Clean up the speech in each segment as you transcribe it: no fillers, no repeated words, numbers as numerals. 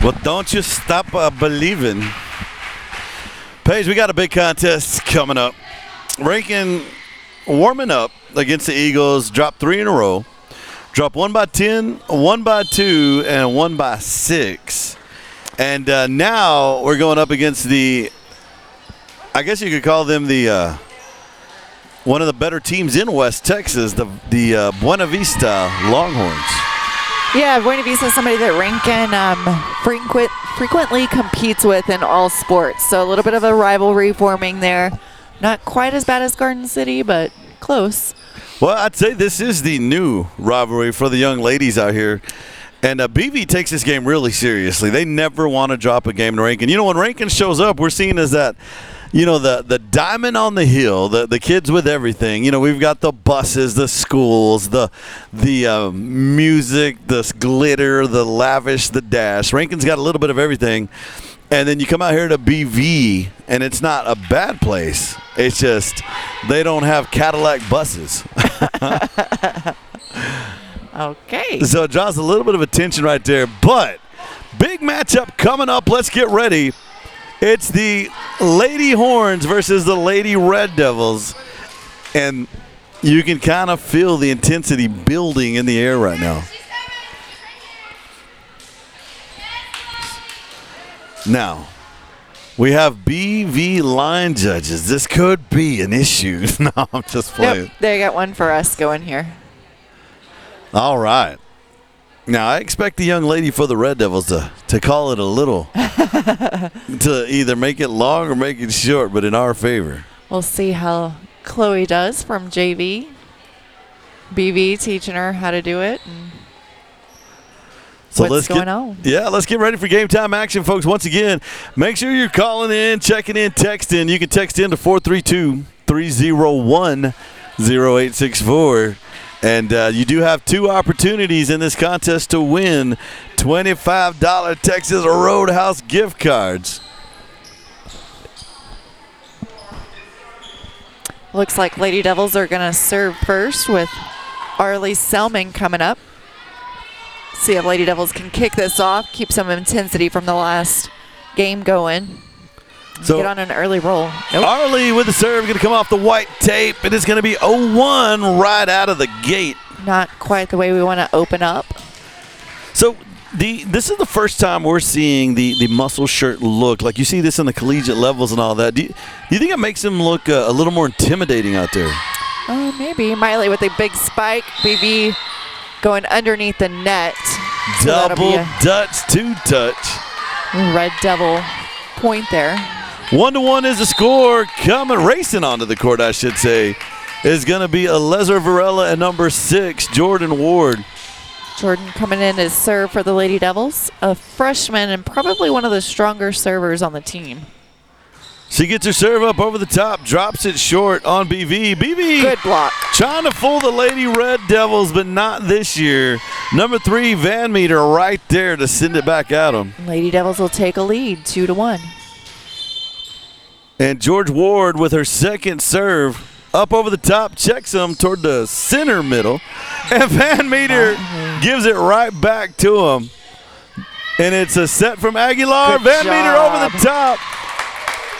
Well, don't you stop believing. Paige, we got a big contest coming up. Rankin warming up against the Eagles, dropped 3 in a row. Dropped 1 by 10, 1 by 2, and 1 by 6. And now we're going up against the, I guess you could call them the one of the better teams in West Texas, the Buena Vista Longhorns. Yeah, Buena Vista is somebody that Rankin frequently competes with in all sports. So a little bit of a rivalry forming there. Not quite as bad as Garden City, but close. Well, I'd say this is the new rivalry for the young ladies out here. And BV takes this game really seriously. They never want to drop a game to Rankin. You know, when Rankin shows up, we're seen as that, you know, the diamond on the hill, the kids with everything. You know, we've got the buses, the schools, the music, the glitter, the lavish, the dash. Rankin's got a little bit of everything. And then you come out here to BV, and it's not a bad place. It's just they don't have Cadillac buses. Okay. So it draws a little bit of attention right there. But big matchup coming up. Let's get ready. It's the Lady Horns versus the Lady Red Devils. And you can kind of feel the intensity building in the air right now. Now, we have BV line judges. This could be an issue. No, I'm just playing. Yep, they got one for us going here. All right. Now, I expect the young lady for the Red Devils to call it a little, to either make it long or make it short, but in our favor. We'll see how Chloe does from JV. BV teaching her how to do it. And so what's going on? Yeah, let's get ready for game time action, folks. Once again, make sure you're calling in, checking in, texting. You can text in to 432-301-0864. And you do have 2 opportunities in this contest to win $25 Texas Roadhouse gift cards. Looks like Lady Devils are going to serve first with Arlie Selman coming up. See if Lady Devils can kick this off, keep some intensity from the last game going. So get on an early roll. Nope. Arlie with the serve, going to come off the white tape. It is going to be 0-1 right out of the gate. Not quite the way we want to open up. So this is the first time we're seeing the muscle shirt look. Like you see this in the collegiate levels and all that. Do you think it makes him look a little more intimidating out there? Maybe. Miley with a big spike. BB going underneath the net. Double Dutch 2-touch. Red Devil point there. 1-1 is the score. Coming racing onto the court, I should say, is going to be Alezer Varela and number 6, Jordan Ward. Jordan coming in as serve for the Lady Devils, a freshman and probably one of the stronger servers on the team. She gets her serve up over the top, drops it short on BV. BV good block. Trying to fool the Lady Red Devils, but not this year. Number 3, Van Meter, right there to send it back at them. Lady Devils will take a lead, 2-1. And George Ward with her second serve. Up over the top, checks him toward the center middle. And Van Meter gives it right back to him. And it's a set from Aguilar. Good Van job. Meter over the top.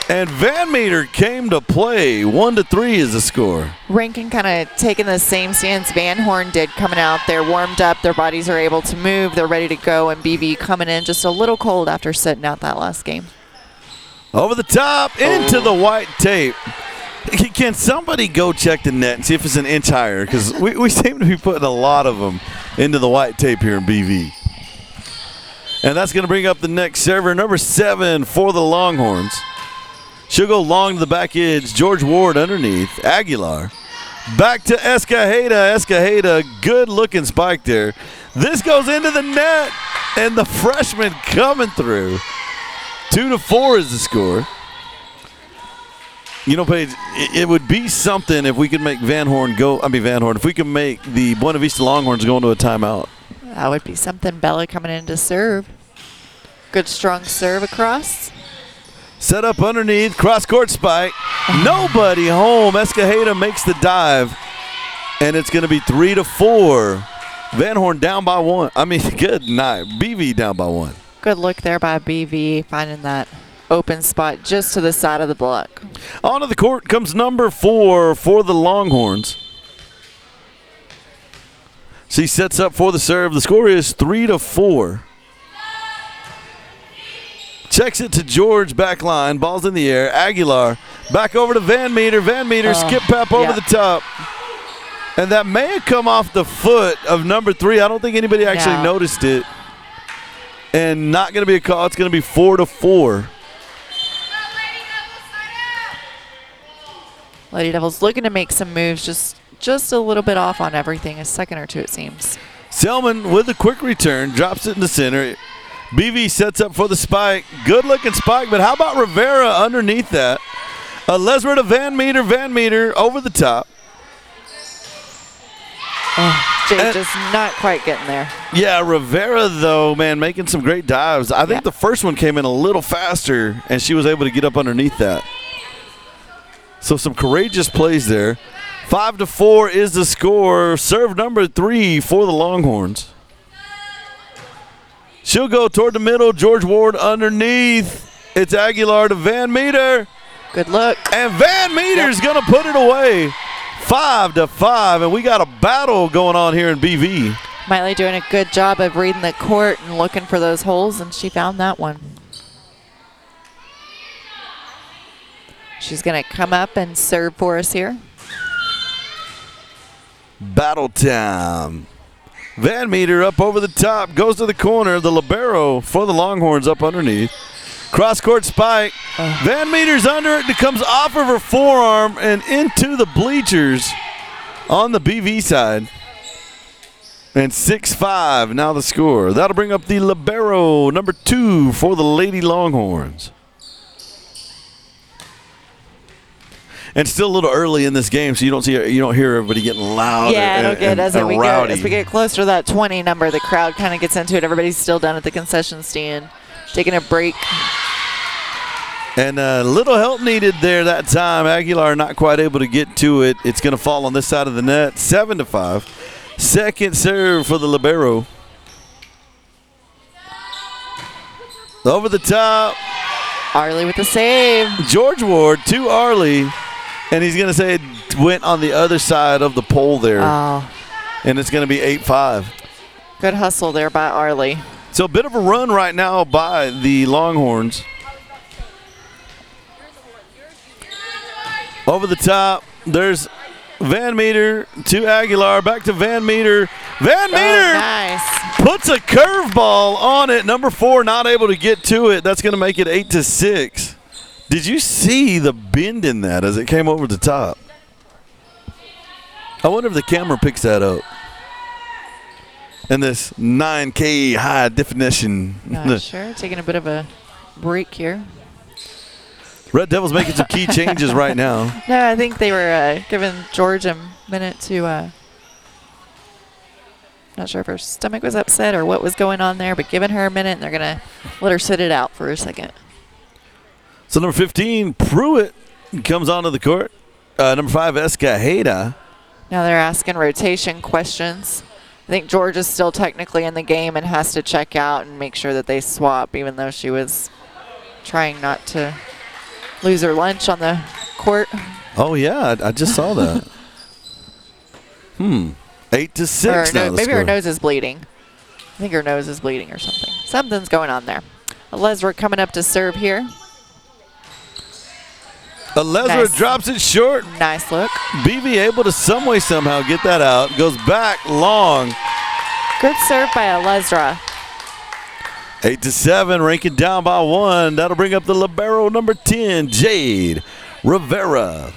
And Van Meter came to play. 1-3 is the score. Rankin kind of taking the same stance Van Horn did coming out. They're warmed up. Their bodies are able to move. They're ready to go. And BB coming in just a little cold after sitting out that last game. Over the top, into the white tape. Can somebody go check the net and see if it's an inch higher? Because we seem to be putting a lot of them into the white tape here in BV. And that's going to bring up the next server, number 7 for the Longhorns. She'll go long to the back edge. George Ward underneath. Aguilar. Back to Escajeda. Escajeda, good-looking spike there. This goes into the net, and the freshman coming through. 2-4 is the score. You know, Paige, it would be something if we could make if we could make the Buena Vista Longhorns go into a timeout. That would be something. Bella coming in to serve. Good strong serve across. Set up underneath, cross-court spike. Nobody home. Escajeda makes the dive, and it's going to be 3-4. Van Horn down by 1. Good night. BV down by 1. Good look there by BV, finding that open spot just to the side of the block. Onto the court comes number 4 for the Longhorns. She sets up for the serve. The score is 3-4. Checks it to George, back line. Ball's in the air. Aguilar back over to Van Meter. Van Meter skip pap over the top. And that may have come off the foot of number 3. I don't think anybody actually noticed it. And not going to be a call. It's going to be 4-4. Lady Devils looking to make some moves, just a little bit off on everything, a second or two it seems. Selman with a quick return, drops it in the center. BV sets up for the spike. Good looking spike, but how about Rivera underneath that? Lesra to Van Meter over the top. Jade just not quite getting there. Yeah, Rivera, though, man, making some great dives. I think the first one came in a little faster, and she was able to get up underneath that. So some courageous plays there. 5-4 is the score. Serve number 3 for the Longhorns. She'll go toward the middle. George Ward underneath. It's Aguilar to Van Meter. Good look. And Van Meter's going to put it away. 5-5, and we got a battle going on here in BV. Miley doing a good job of reading the court and looking for those holes, and she found that one. She's going to come up and serve for us here. Battle time. Van Meter up over the top, goes to the corner. The libero for the Longhorns up underneath. Cross-court spike. Van Meter's under it. It comes off of her forearm and into the bleachers on the BV side. And 6-5 now the score. That'll bring up the libero, number 2 for the Lady Longhorns. And still a little early in this game, so you don't hear everybody getting loud. Yeah, it'll get as we rowdy. get closer to that 20 number, the crowd kind of gets into it. Everybody's still down at the concession stand, taking a break. And a little help needed there that time. Aguilar not quite able to get to it. It's going to fall on this side of the net. 7-5. Second serve for the libero. Over the top. Arlie with the save. George Ward to Arlie. And he's going to say it went on the other side of the pole there. Oh. And it's going to be 8-5. Good hustle there by Arlie. So a bit of a run right now by the Longhorns. Over the top, there's Van Meter to Aguilar, back to Van Meter. Van Meter nice. Puts a curveball on it. Number 4 not able to get to it. That's going to make it 8-6. Did you see the bend in that as it came over the top? I wonder if the camera picks that up. And this 9K high definition. Not sure. Taking a bit of a break here. Red Devils making some key changes right now. No, I think they were giving George a minute to, not sure if her stomach was upset or what was going on there, but giving her a minute, and they're going to let her sit it out for a second. So number 15, Pruitt, comes onto the court. Number 5, Escajeda. Now they're asking rotation questions. I think George is still technically in the game and has to check out and make sure that they swap, even though she was trying not to lose her lunch on the court. Oh, yeah, I just saw that. 8-6 now. Maybe her nose is bleeding. I think her nose is bleeding or something. Something's going on there. Lesra coming up to serve here. Lesra drops it short. Nice look. BV able to some way, somehow get that out. Goes back long. Good serve by Lesra. 8-7, ranking down by 1. That'll bring up the libero, number 10, Jade Rivera.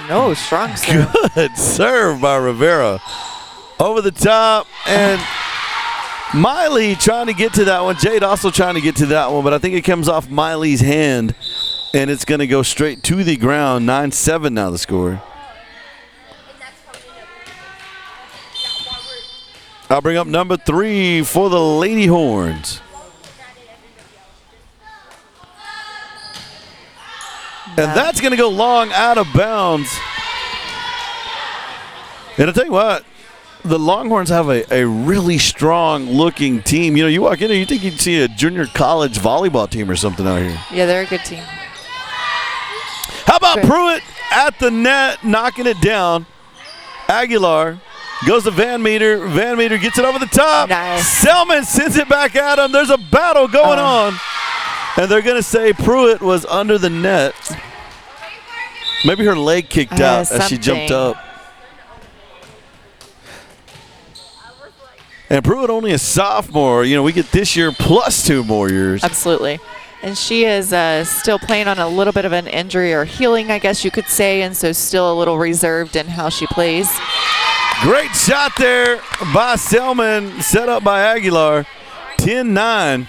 No, strong serve. Good serve by Rivera. Over the top, and Miley trying to get to that one. Jade also trying to get to that one, but I think it comes off Miley's hand, and it's going to go straight to the ground. 9-7 now the score. I'll bring up number 3 for the Lady Horns. And that's going to go long out of bounds. And I'll tell you what, the Longhorns have a really strong-looking team. You know, you walk in there, you think you'd see a junior college volleyball team or something out here. Yeah, they're a good team. How about Pruitt at the net, knocking it down? Aguilar goes to Van Meter. Van Meter gets it over the top. Nice. Selman sends it back at him. There's a battle going on. And they're going to say Pruitt was under the net. Maybe her leg kicked out as she jumped up. And Pruitt only a sophomore. You know, we get this year plus 2 more years. Absolutely. And she is still playing on a little bit of an injury or healing, I guess you could say, and so still a little reserved in how she plays. Great shot there by Selman, set up by Aguilar. 10-9.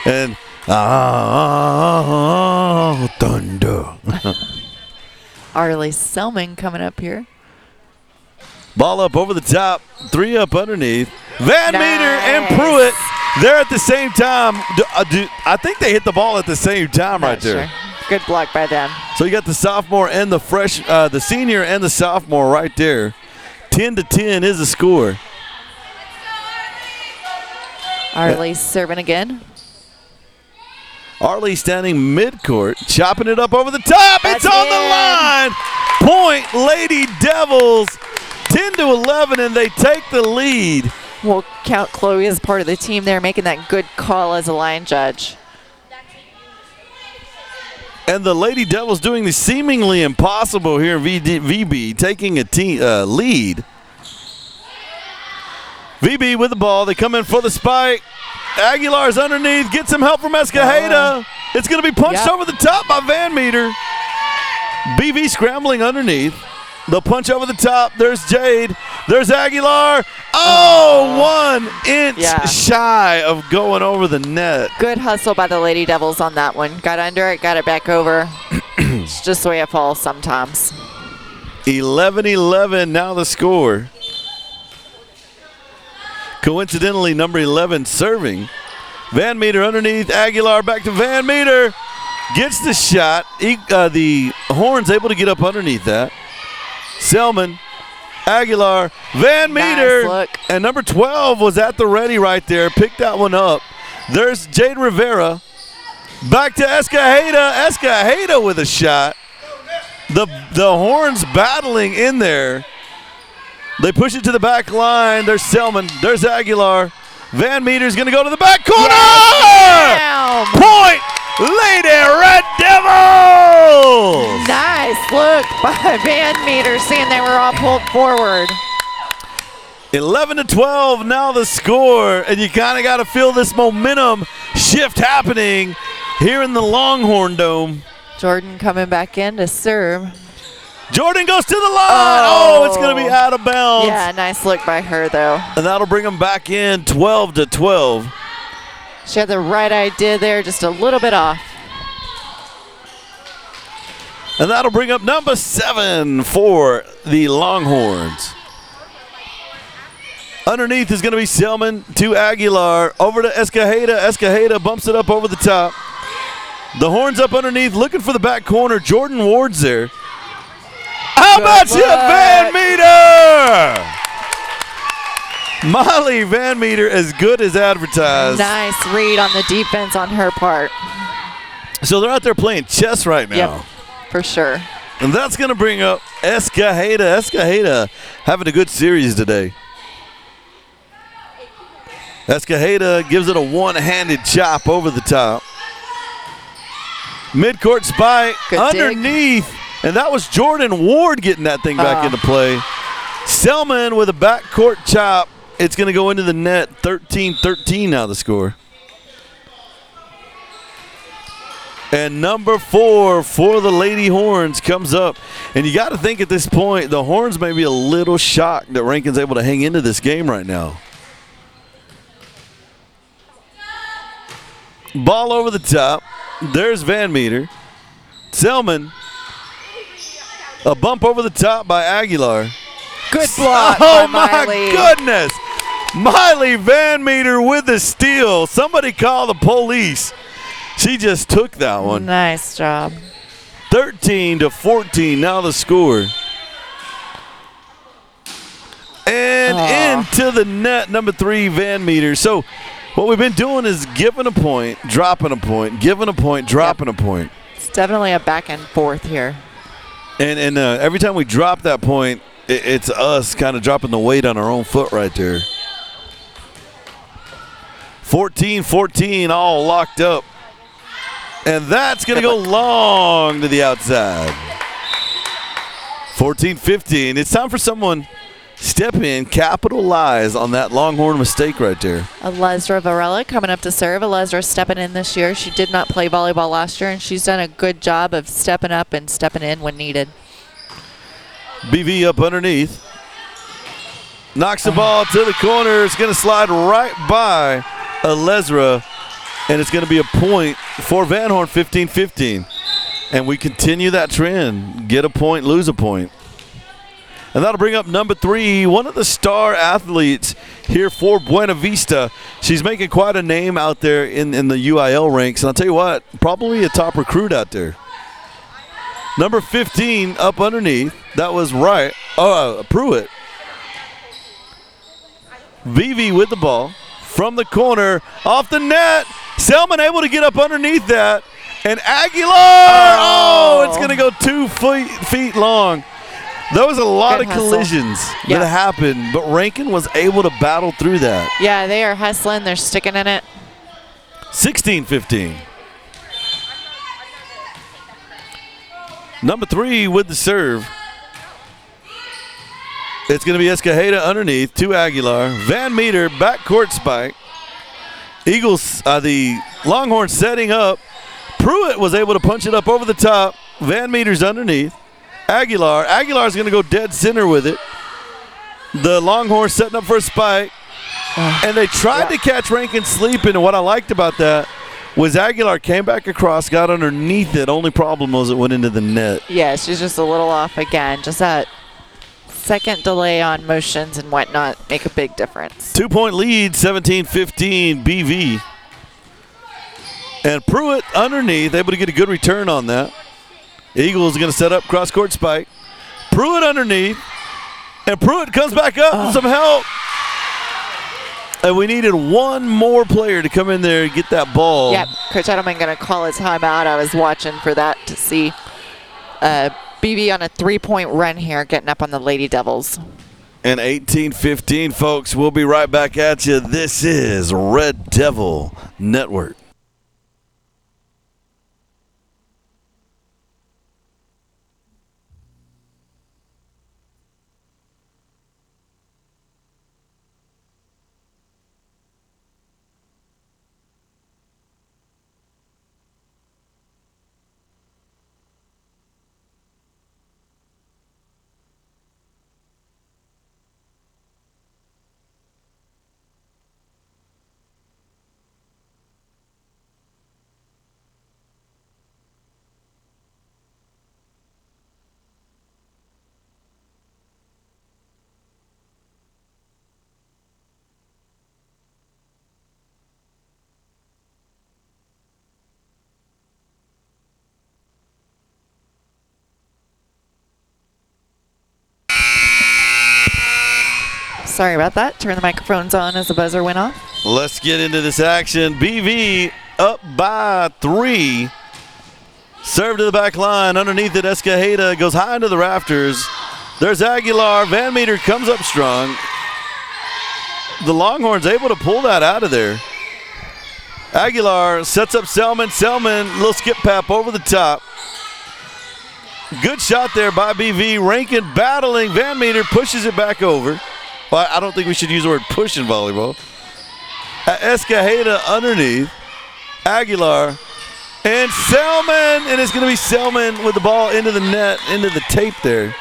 And thunder. Arlie Selman coming up here. Ball up over the top, 3 up underneath. Van Meter and Nice. Pruitt, they're at the same time. I think they hit the ball at the same time right there. Sure. Good block by them. So you got the sophomore and the senior and the sophomore right there. 10-10 is the score. Arlie serving again. Arlie standing midcourt, chopping it up over the top. That's it's on in. the line. Point Lady Devils, 10-11, and they take the lead. We'll count Chloe as part of the team there, making that good call as a line judge. And the Lady Devils doing the seemingly impossible here in VB, taking a lead. VB with the ball. They come in for the spike. Aguilar's underneath. Gets some help from Escajeda. It's going to be punched over the top by Van Meter. BV scrambling underneath. They'll punch over the top. There's Jade. There's Aguilar. Oh, 1 inch shy of going over the net. Good hustle by the Lady Devils on that one. Got under it, got it back over. It's just the way it falls sometimes. 11-11 now the score. Coincidentally, number 11 serving. Van Meter underneath. Aguilar back to Van Meter. Gets the shot. The Horn's able to get up underneath that. Selman, Aguilar, Van Meter. Nice look. And number 12 was at the ready right there. Picked that one up. There's Jade Rivera. Back to Escajeda. Escajeda with a shot. The Horns battling in there. They push it to the back line. There's Selman. There's Aguilar. Van Meter's going to go to the back corner. Yes. Point Lady Red Devils. Nice look by Van Meter, seeing they were all pulled forward. 11-12 now the score. And you kind of got to feel this momentum shift happening here in the Longhorn Dome. Jordan coming back in to serve. Jordan goes to the line. Oh, it's going to be out of bounds. Yeah, nice look by her, though. And that'll bring them back in 12-12. She had the right idea there, just a little bit off. And that'll bring up number 7 for the Longhorns. Underneath is going to be Selman to Aguilar. Over to Escajeda. Escajeda bumps it up over the top. The Horns up underneath, looking for the back corner. Jordan Ward's there. How about you, Van Meter? Molly Van Meter, as good as advertised. Nice read on the defense on her part. So they're out there playing chess right now. Yep, for sure. And that's going to bring up Escajeda. Escajeda having a good series today. Escajeda gives it a one-handed chop over the top. Midcourt spike underneath. Dig. And that was Jordan Ward getting that thing back into play. Selman with a backcourt chop. It's going to go into the net. 13-13 now the score. And number 4 for the Lady Horns comes up. And you got to think at this point, the Horns may be a little shocked that Rankin's able to hang into this game right now. Ball over the top. There's Van Meter. Selman. A bump over the top by Aguilar. Good block Oh, by my Miley. goodness. Miley Van Meter with the steal. Somebody call the police. She just took that one. Nice job. 13-14 now the score. into the net, number 3, Van Meter. So what we've been doing is giving a point, dropping a point, giving a point, dropping a point. It's definitely a back and forth here. And every time we drop that point, it's us kind of dropping the weight on our own foot right there. 14-14, all locked up. And that's going to go long to the outside. 14-15. It's time for someone step in, capitalize on that Longhorn mistake right there. Alesra Varela coming up to serve. Alesra stepping in this year. She did not play volleyball last year, and she's done a good job of stepping up and stepping in when needed. BV up underneath. Knocks the ball to the corner. It's going to slide right by Alesra, and it's going to be a point for Van Horn, 15-15. And we continue that trend. Get a point, lose a point. And that'll bring up number 3, one of the star athletes here for Buena Vista. She's making quite a name out there in the UIL ranks. And I'll tell you what, probably a top recruit out there. Number 15 up underneath. That was right. Pruitt. Vivi with the ball from the corner, off the net. Selman able to get up underneath that. And Aguilar, it's going to go 2 feet long. There was a lot of collisions that happened, but Rankin was able to battle through that. Yeah, they are hustling. They're sticking in it. 16-15. Number 3 with the serve. It's going to be Escajeda underneath to Aguilar. Van Meter, backcourt spike. Eagles, the Longhorns setting up. Pruitt was able to punch it up over the top. Van Meter's underneath. Aguilar's going to go dead center with it. The Longhorns setting up for a spike. And they tried to catch Rankin sleeping, and what I liked about that was Aguilar came back across, got underneath it. Only problem was it went into the net. Yeah, she's just a little off again. Just that second delay on motions and whatnot make a big difference. 2-point lead, 17-15 BV. And Pruitt underneath, able to get a good return on that. Eagles going to set up cross-court spike. Pruitt underneath. And Pruitt comes back up with some help. And we needed one more player to come in there and get that ball. Yep, Coach Edelman going to call a timeout. I was watching for that to see BB on a 3-point run here, getting up on the Lady Devils. And 18-15, folks. We'll be right back at you. This is Red Devil Network. Sorry about that. Turn the microphones on as the buzzer went off. Let's get into this action. BV up by 3. Serve to the back line. Underneath it, Escajeda goes high into the rafters. There's Aguilar. Van Meter comes up strong. The Longhorns able to pull that out of there. Aguilar sets up Selman. Selman, little skip pap over the top. Good shot there by BV. Rankin battling. Van Meter pushes it back over. Well, I don't think we should use the word push in volleyball. Escajeda underneath. Aguilar. And Selman. And it's going to be Selman with the ball into the net, into the tape there.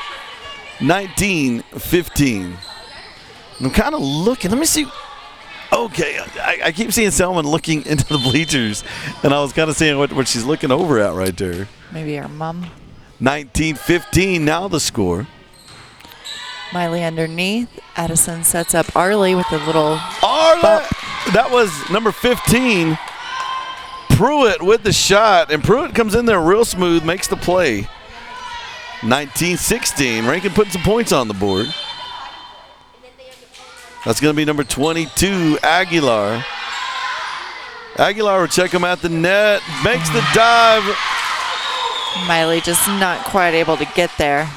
19-15. I'm kind of looking. Let me see. Okay. I keep seeing Selman looking into the bleachers. And I was kind of seeing what she's looking over at right there. Maybe her mom. 19-15 now the score. Miley underneath. Addison sets up Arlie with a little bump. That was number 15. Pruitt with the shot. And Pruitt comes in there real smooth, makes the play. 19-16. Rankin putting some points on the board. That's going to be number 22, Aguilar. Aguilar will check him at the net. Makes the dive. Miley just not quite able to get there.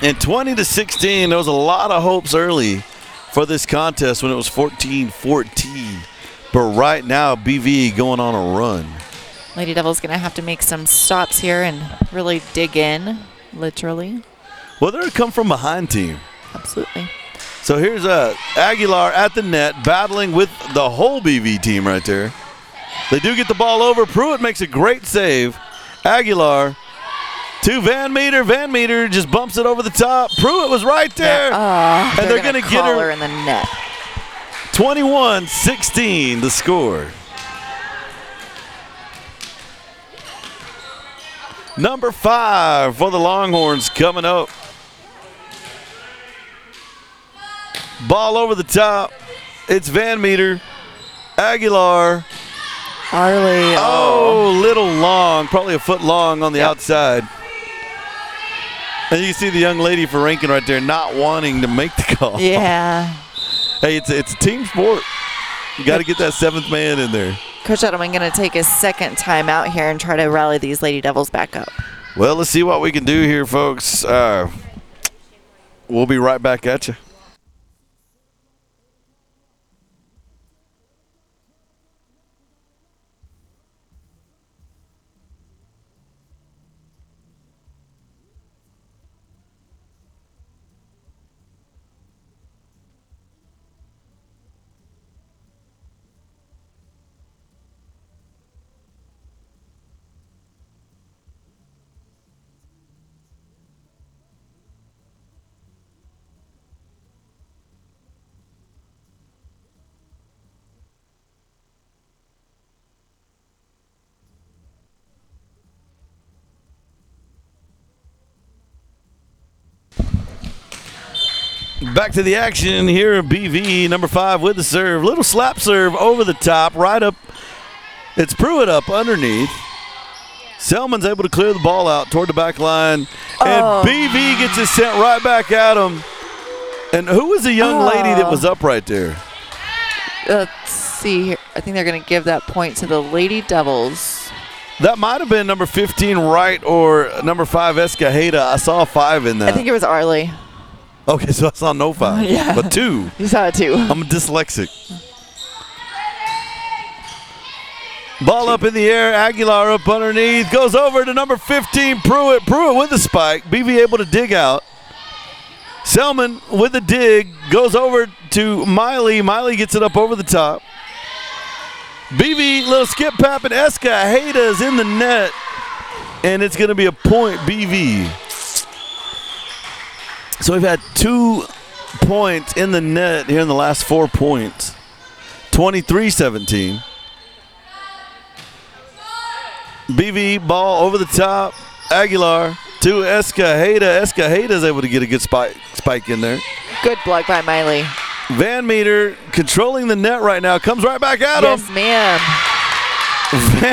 And 20-16, there was a lot of hopes early for this contest when it was 14-14. But right now, BV going on a run. Lady Devil's going to have to make some stops here and really dig in, literally. Well, they're a come from behind team. Absolutely. So here's Aguilar at the net, battling with the whole BV team right there. They do get the ball over. Pruitt makes a great save. Aguilar to Van Meter. Van Meter just bumps it over the top. Pruitt was right there. And they're going to get her in the net. 21-16 the score. Number 5 for the Longhorns coming up. Ball over the top. It's Van Meter. Aguilar. Arlie. Oh, little long. Probably a foot long on the outside. And you see the young lady for Rankin right there not wanting to make the call. Yeah. Hey, it's a team sport. You got to get that 7th man in there. Coach Edelman going to take a second time out here and try to rally these Lady Devils back up. Well, let's see what we can do here, folks. We'll be right back at you. Back to the action here at BV. Number 5 with the serve. Little slap serve over the top. Right up. It's Pruitt up underneath. Selman's able to clear the ball out toward the back line. And BV gets it sent right back at him. And who was the young lady that was up right there? Let's see here. I think they're going to give that point to the Lady Devils. That might have been number 15 Wright or number 5 Escajeda. I saw a 5 in that. I think it was Arlie. Okay, so I saw no 5, yeah. but 2. You saw it too. I'm dyslexic. Ball up in the air. Aguilar up underneath. Goes over to number 15, Pruitt. Pruitt with the spike. BV able to dig out. Selman with the dig. Goes over to Miley. Miley gets it up over the top. BV, little skip pap, and Escajeda is in the net. And it's going to be a point BV. So we've had 2 points in the net here in the last 4 points. 23-17. BV ball over the top. Aguilar to Escajeda. Escajeda is able to get a good spike in there. Good block by Miley. Van Meter controlling the net right now. Comes right back at him. Yes, ma'am.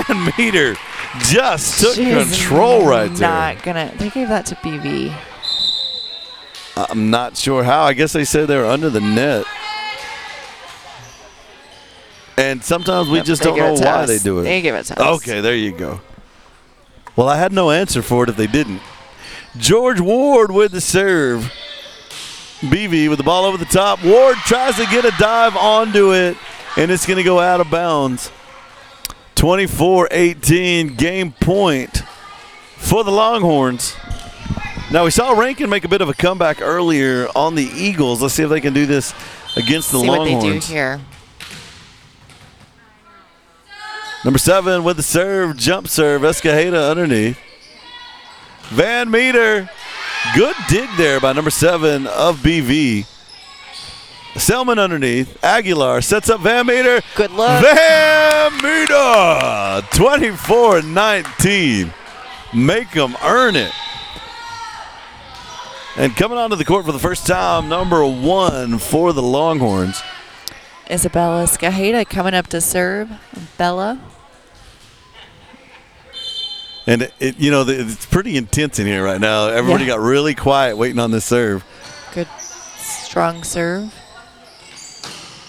Van Meter just took control right there. They gave that to BV. I'm not sure how. I guess they said they were under the net. And sometimes we just don't know why they do it. They give it to us. Okay, there you go. Well, I had no answer for it if they didn't. George Ward with the serve. BV with the ball over the top. Ward tries to get a dive onto it, and it's going to go out of bounds. 24-18, game point for the Longhorns. Now, we saw Rankin make a bit of a comeback earlier on the Eagles. Let's see if they can do this against the Longhorns. See what they do here. Number 7 with the serve, jump serve, Escajeda underneath. Van Meter, good dig there by number 7 of BV. Selman underneath. Aguilar sets up Van Meter. Good look. Van Meter, 24-19. Make them earn it. And coming onto the court for the first time, number 1 for the Longhorns. Isabella Escajeda coming up to serve. Bella. And it's pretty intense in here right now. Everybody got really quiet waiting on this serve. Good Strong serve.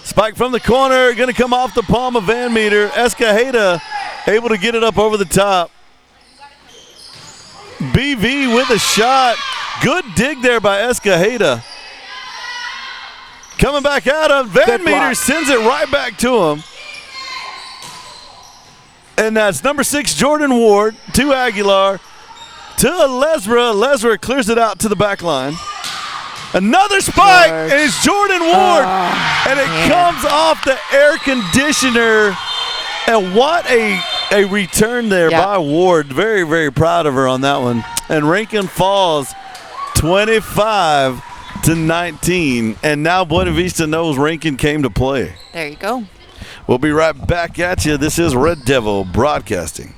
Spike from the corner, going to come off the palm of Van Meter. Escajeda able to get it up over the top. BV with a shot. Good dig there by Escajeda. Coming back at him. Van Meter sends it right back to him. And that's number 6, Jordan Ward, to Aguilar, to Lesra. Lesra clears it out to the back line. Another spike, and it's Jordan Ward. And it comes off the air conditioner. And what a return there by Ward. Very, very proud of her on that one. And Rankin falls 25-19. And now Buena Vista knows Rankin came to play. There you go. We'll be right back at you. This is Red Devil Broadcasting.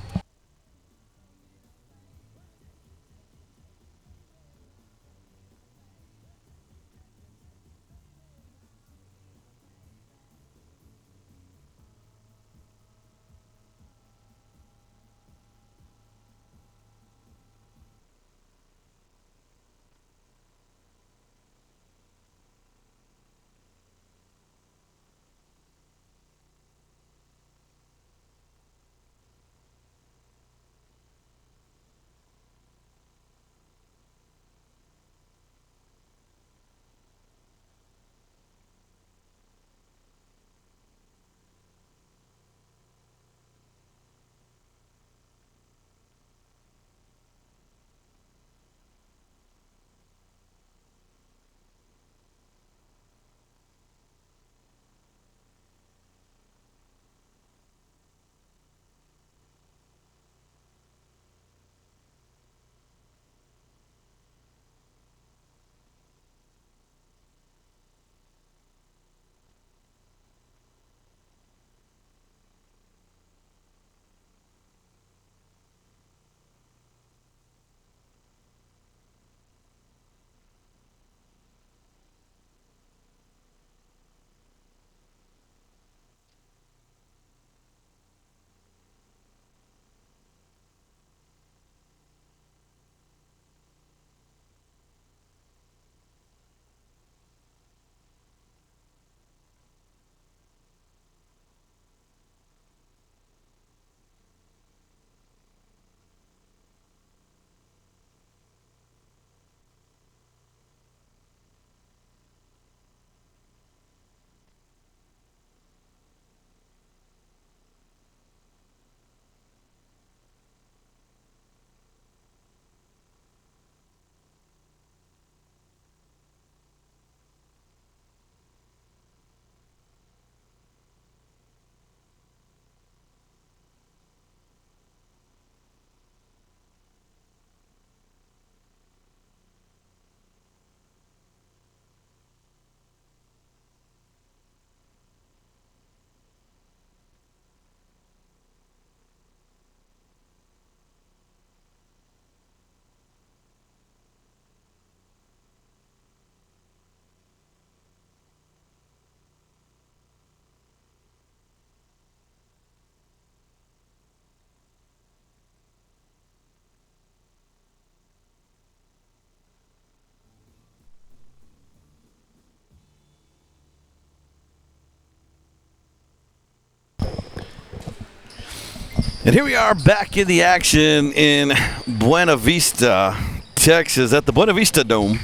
And here we are back in the action in Buena Vista, Texas, at the Buena Vista Dome.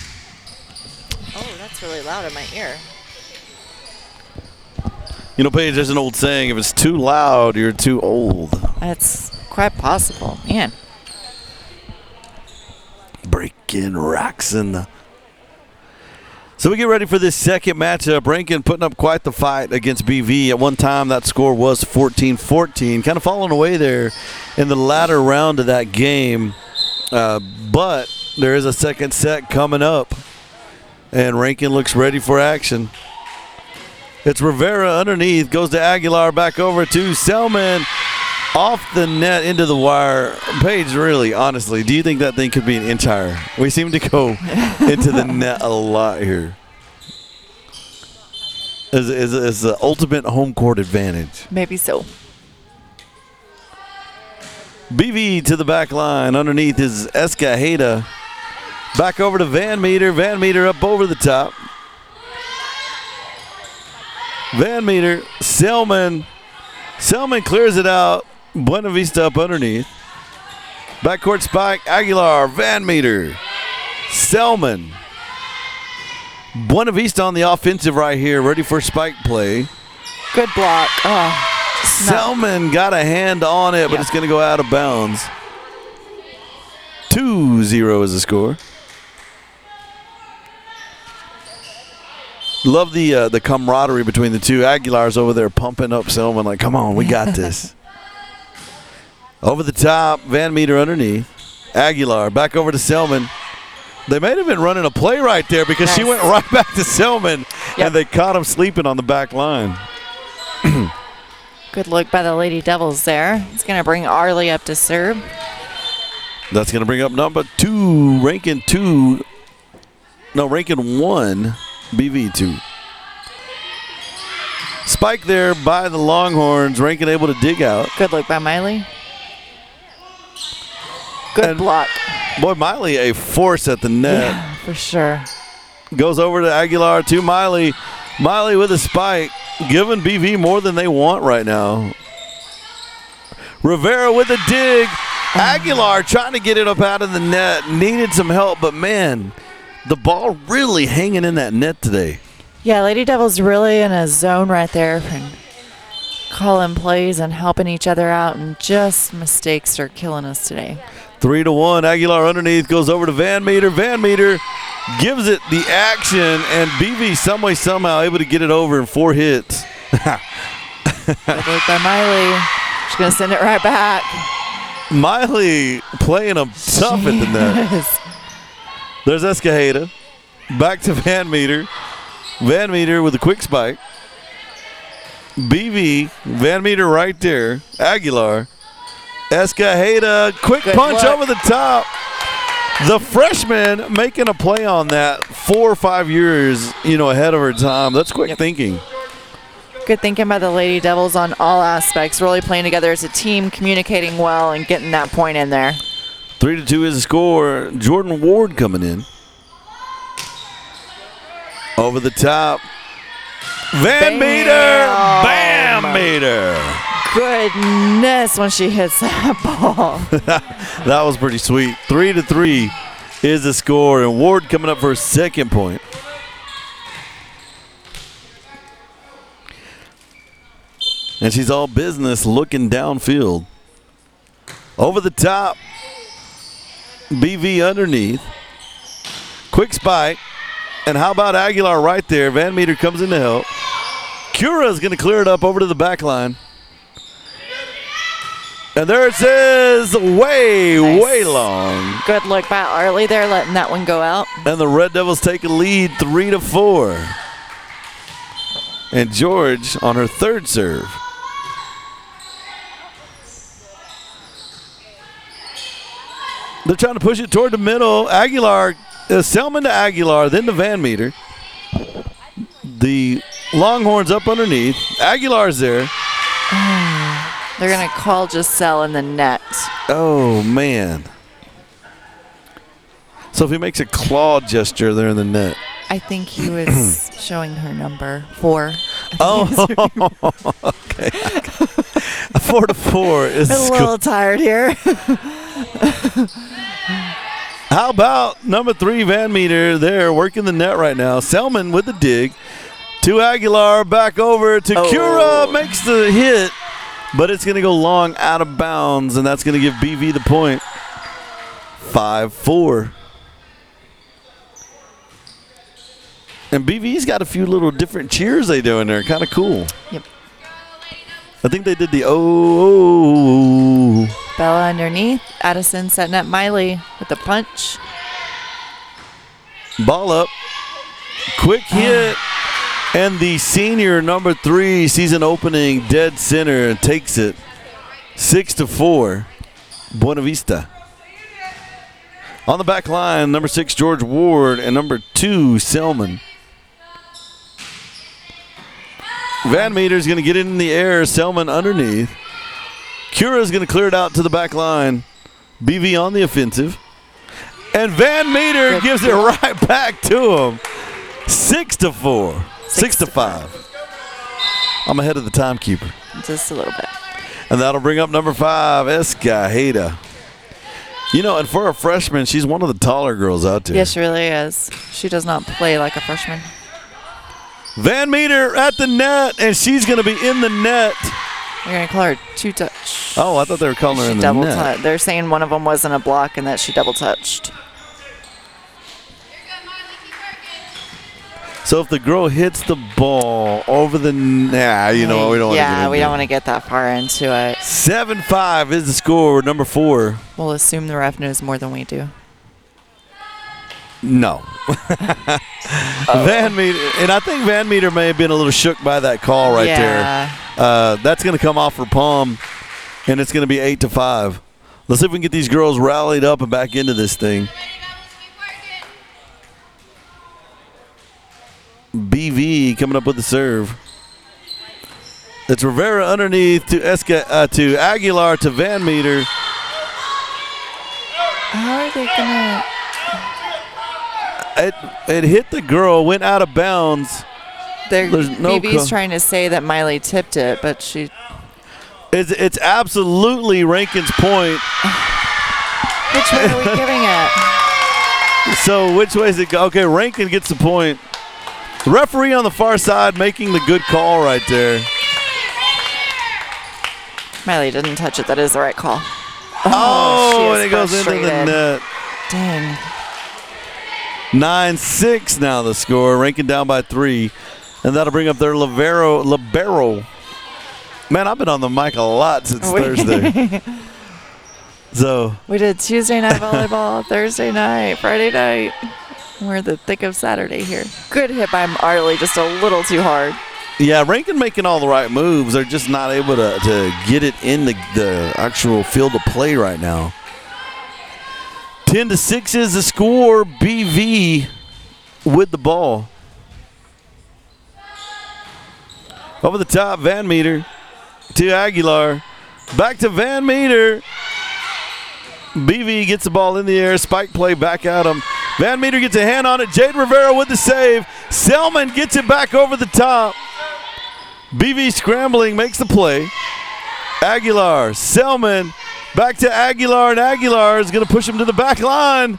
Oh, that's really loud in my ear. You know, Paige, there's an old saying, if it's too loud, you're too old. That's quite possible. Man. Breaking racks in the... So we get ready for this second matchup. Rankin putting up quite the fight against BV. At one time, that score was 14-14. Kind of falling away there in the latter round of that game. But there is a second set coming up. And Rankin looks ready for action. It's Rivera underneath. Goes to Aguilar. Back over to Selman. Off the net into the wire. Paige, really, honestly, do you think that thing could be an inch higher? We seem to go into the net a lot here. Is the ultimate home court advantage. Maybe so. BV to the back line. Underneath is Escajeda. Back over to Van Meter. Van Meter up over the top. Van Meter, Selman. Selman clears it out. Buena Vista up underneath. Backcourt spike, Aguilar, Van Meter, Selman. Buena Vista on the offensive right here, ready for spike play. Good block. Oh, Selman got a hand on it, but it's going to go out of bounds. 2-0 is the score. Love the camaraderie between the two. Aguilar's over there pumping up Selman like, come on, we got this. Over the top, Van Meter underneath. Aguilar back over to Selman. They may have been running a play right there because she went right back to Selman, and they caught him sleeping on the back line. Good look by the Lady Devils there. It's going to bring Arlie up to serve. That's going to bring up number 2, ranking 1, BV2. Spike there by the Longhorns, ranking able to dig out. Good look by Miley. Good block. Boy, Miley a force at the net. Yeah, for sure. Goes over to Aguilar to Miley. Miley with a spike, giving BV more than they want right now. Rivera with a dig. Aguilar trying to get it up out of the net. Needed some help, but man, the ball really hanging in that net today. Yeah, Lady Devils really in a zone right there and calling plays and helping each other out, and just mistakes are killing us today. 3-1. Aguilar underneath goes over to Van Meter. Van Meter gives it the action, and BV some way, somehow able to get it over in 4 hits. Good look by Miley. She's going to send it right back. Miley playing them tough at the net. There's Escajeda. Back to Van Meter. Van Meter with a quick spike. BV, Van Meter right there. Aguilar. Escajeda, quick punch over the top. The freshman making a play on that 4 or 5 years, ahead of her time. That's quick thinking. Good thinking by the Lady Devils on all aspects, really playing together as a team, communicating well, and getting that point in there. 3-2 is the score. Jordan Ward coming in. Over the top. Van Meter. Bam Meter. Goodness, when she hits that ball. That was pretty sweet. 3-3 is the score, and Ward coming up for a second point. And she's all business looking downfield. Over the top. BV underneath. Quick spike. And how about Aguilar right there? Van Meter comes in to help. Cura is going to clear it up over to the back line. And there it is, way long. Good look by Arlie there, letting that one go out. And the Red Devils take a lead 3-4. And George on her third serve. They're trying to push it toward the middle. Aguilar, Selman to Aguilar, then to Van Meter. The Longhorns up underneath. Aguilar's there. They're going to call Giselle in the net. Oh, man. So if he makes a claw gesture there in the net. I think he was showing her number 4. Oh, okay. 4-4 is a little tired here. How about number 3, Van Meter there working the net right now. Selman with the dig. To Aguilar, back over to Cura, makes the hit. But it's going to go long out of bounds, and that's going to give BV the point. 5-4. And BV's got a few little different cheers they do in there. Kind of cool. Yep. I think they did the oh. Bella underneath. Addison setting up Miley with the punch. Ball up. Quick hit. And the senior number 3 season opening dead center takes it 6-4. Buena Vista. On the back line, number 6 George Ward and number 2 Selman. Van Meter's going to get it in the air. Selman underneath. Cura's going to clear it out to the back line. BV on the offensive. And Van Meter gives it right back to him. 6-4. 6-5. I'm ahead of the timekeeper. Just a little bit. And that'll bring up number 5, Escajeda. You know, and for a freshman, she's one of the taller girls out there. Yes, she really is. She does not play like a freshman. Van Meter at the net, and she's going to be in the net. You're going to call her two-touch. Oh, I thought they were calling her in the double net. They're saying one of them wasn't a block and that she double-touched. So if the girl hits the ball over the net, we don't want to Yeah, we don't want to get that far into it. 7-5 is the score, number 4. We'll assume the ref knows more than we do. No. Van Meter, and I think Van Meter may have been a little shook by that call right there. That's going to come off her palm, and it's going to be 8-5. Let's see if we can get these girls rallied up and back into this thing. BV coming up with the serve. It's Rivera underneath to Aguilar to Van Meter. How are they gonna? It hit the girl, went out of bounds. There's no BB's trying to say that Miley tipped it, but she. It's absolutely Rankin's point. Which way are we giving it? So which way is it go? Okay, Rankin gets the point. The referee on the far side making the good call right there. Miley didn't touch it. That is the right call. Oh, and it goes into the net. Dang. 9-6 now the score. Rankin down by 3. And that'll bring up their libero. Man, I've been on the mic a lot since Thursday. So we did Tuesday night volleyball, Thursday night, Friday night. We're in the thick of Saturday here. Good hit by Arley, just a little too hard. Yeah, Rankin making all the right moves. They're just not able to get it in the actual field of play right now. 10-6 is the score. BV with the ball. Over the top, Van Meter to Aguilar. Back to Van Meter. BV gets the ball in the air. Spike play back at him. Van Meter gets a hand on it. Jade Rivera with the save. Selman gets it back over the top. BV scrambling, makes the play. Aguilar, Selman, back to Aguilar, and Aguilar is going to push him to the back line.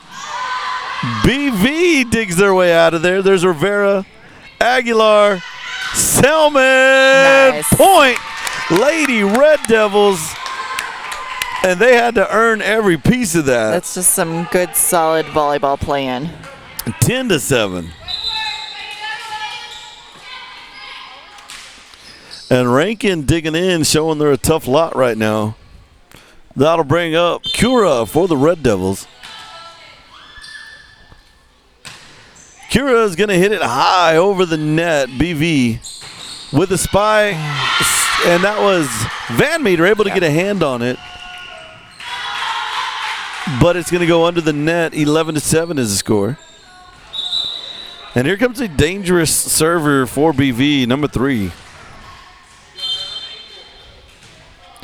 BV digs their way out of there. There's Rivera, Aguilar, Selman, nice. Point. Lady Red Devils. And they had to earn every piece of that. That's just some good, solid volleyball play-in. 10-7. And Rankin digging in, showing they're a tough lot right now. That'll bring up Cura for the Red Devils. Cura is going to hit it high over the net. BV with a spike. And that was Van Meter able to get a hand on it. But it's going to go under the net. 11-7 is the score. And here comes a dangerous server for BV, number 3.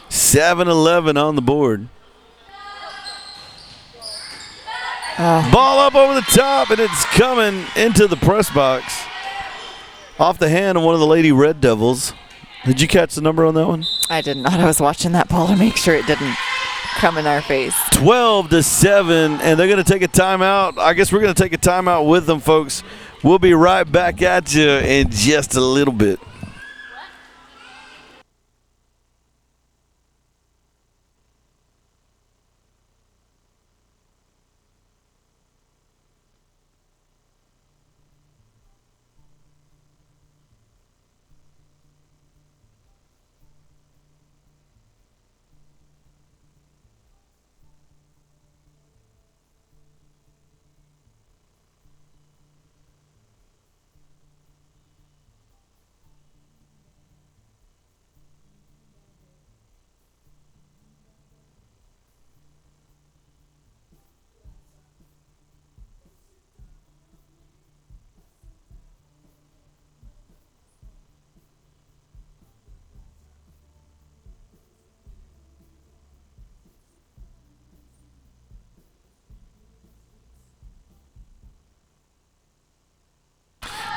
7-11 on the board. Ball up over the top, and it's coming into the press box. Off the hand of one of the Lady Red Devils. Did you catch the number on that one? I did not. I was watching that ball to make sure it didn't come in our face. 12-7, and they're going to take a timeout. I guess we're going to take a timeout with them, folks. We'll be right back at you in just a little bit.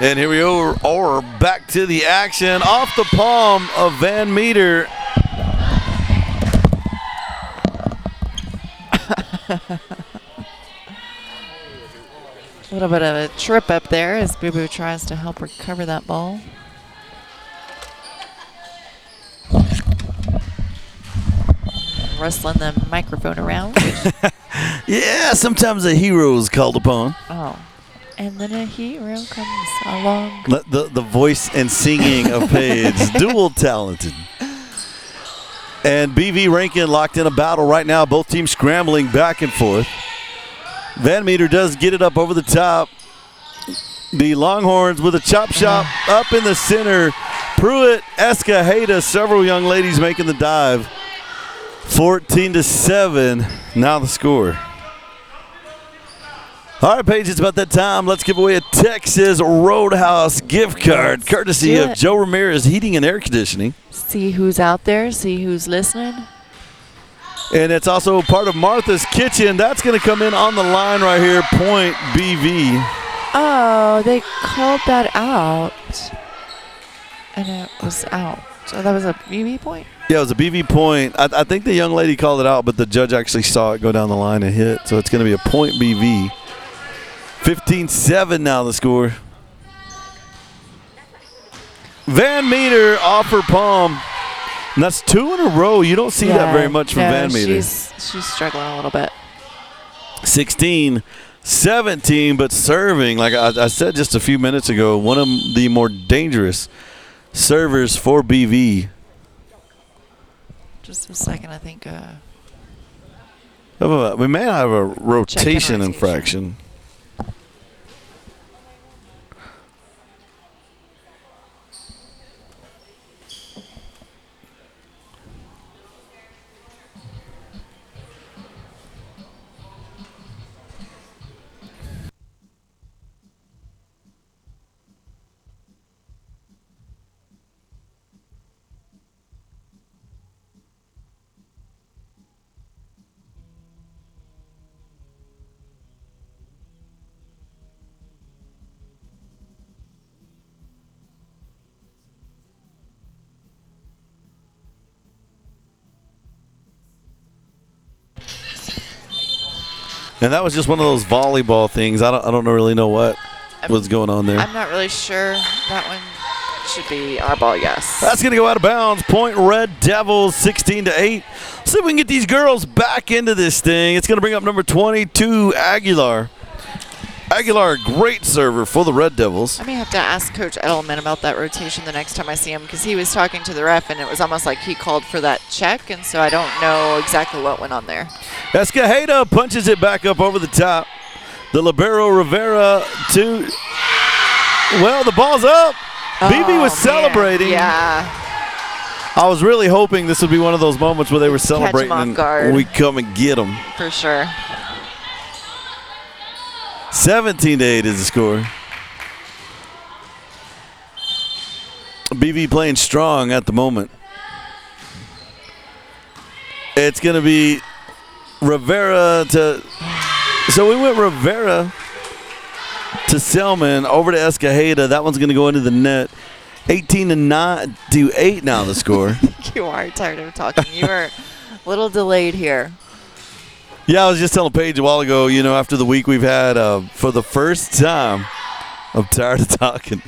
And here we go, or back to the action off the palm of Van Meter. A little bit of a trip up there as Boo Boo tries to help recover that ball. Rustling the microphone around. Yeah, sometimes a hero is called upon. Oh. And then a hero comes along. The voice and singing of Paige, dual talented. And BV Rankin locked in a battle right now. Both teams scrambling back and forth. Van Meter does get it up over the top. The Longhorns with a chop shot up in the center. Pruitt, Escajeda, several young ladies making the dive. 14-7, now the score. All right, Paige, it's about that time. Let's give away a Texas Roadhouse gift card, courtesy of Joe Ramirez Heating and Air Conditioning. See who's out there, see who's listening. And it's also part of Martha's Kitchen. That's going to come in on the line right here, point BV. Oh, they called that out. And it was out. So that was a BV point? Yeah, it was a BV point. I think the young lady called it out, but the judge actually saw it go down the line and hit. So it's going to be a point BV. 15-7 now the score. Van Meter off her palm. And that's 2 in a row. You don't see that very much from Van Meter. She's struggling a little bit. 16-17, but serving, like I said just a few minutes ago, one of the more dangerous servers for BV. Just a second, I think. We may have a rotation infraction. And that was just one of those volleyball things. I don't really know what was going on there. I'm not really sure. That one should be our ball, yes. That's going to go out of bounds. Point Red Devils, 16-8. See if we can get these girls back into this thing. It's going to bring up number 22, Aguilar. Aguilar, great server for the Red Devils. I may have to ask Coach Edelman about that rotation the next time I see him, because he was talking to the ref, and it was almost like he called for that check, and so I don't know exactly what went on there. Escajeda punches it back up over the top. The libero Rivera to, well, the ball's up. BB was celebrating. Yeah. I was really hoping this would be one of those moments where they were celebrating off guard. and we come and get them. For sure. 17-8 is the score. BV playing strong at the moment. It's going to be Rivera to, so we went Rivera to Selman, over to Escajeda. That one's going to go into the net. 18-8 now the score. You are tired of talking. You are a little delayed here. Yeah, I was just telling Paige a while ago, you know, after the week we've had, for the first time, I'm tired of talking.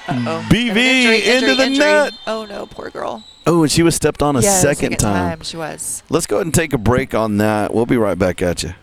Uh-oh. BV into the net. Oh, no, poor girl. Oh, and she was stepped on a second time. She was. Let's go ahead and take a break on that. We'll be right back at you.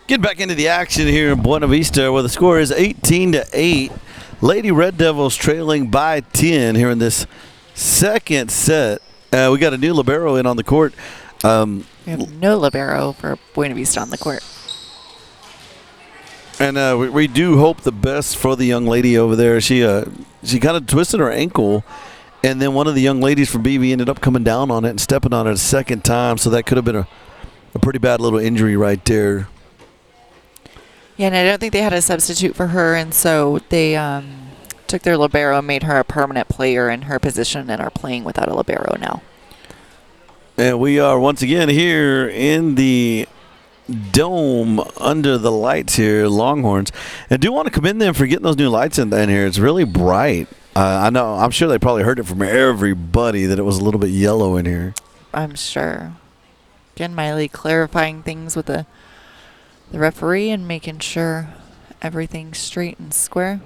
Get back into the action here in Buena Vista where the score is 18-8. Lady Red Devils trailing by 10 here in this second set. We got a new libero in on the court. We have no libero for Buena Vista on the court. And we do hope the best for the young lady over there. She kind of twisted her ankle, and then one of the young ladies from BV ended up coming down on it and stepping on it a second time, so that could have been a pretty bad little injury right there. Yeah, and I don't think they had a substitute for her, and so they took their libero and made her a permanent player in her position and are playing without a libero now. And we are once again here in the dome under the lights here, Longhorns. And do want to commend them for getting those new lights in here. It's really bright. I'm sure they probably heard it from everybody that it was a little bit yellow in here. I'm sure. Again, Miley clarifying things with the referee and making sure everything's straight and square.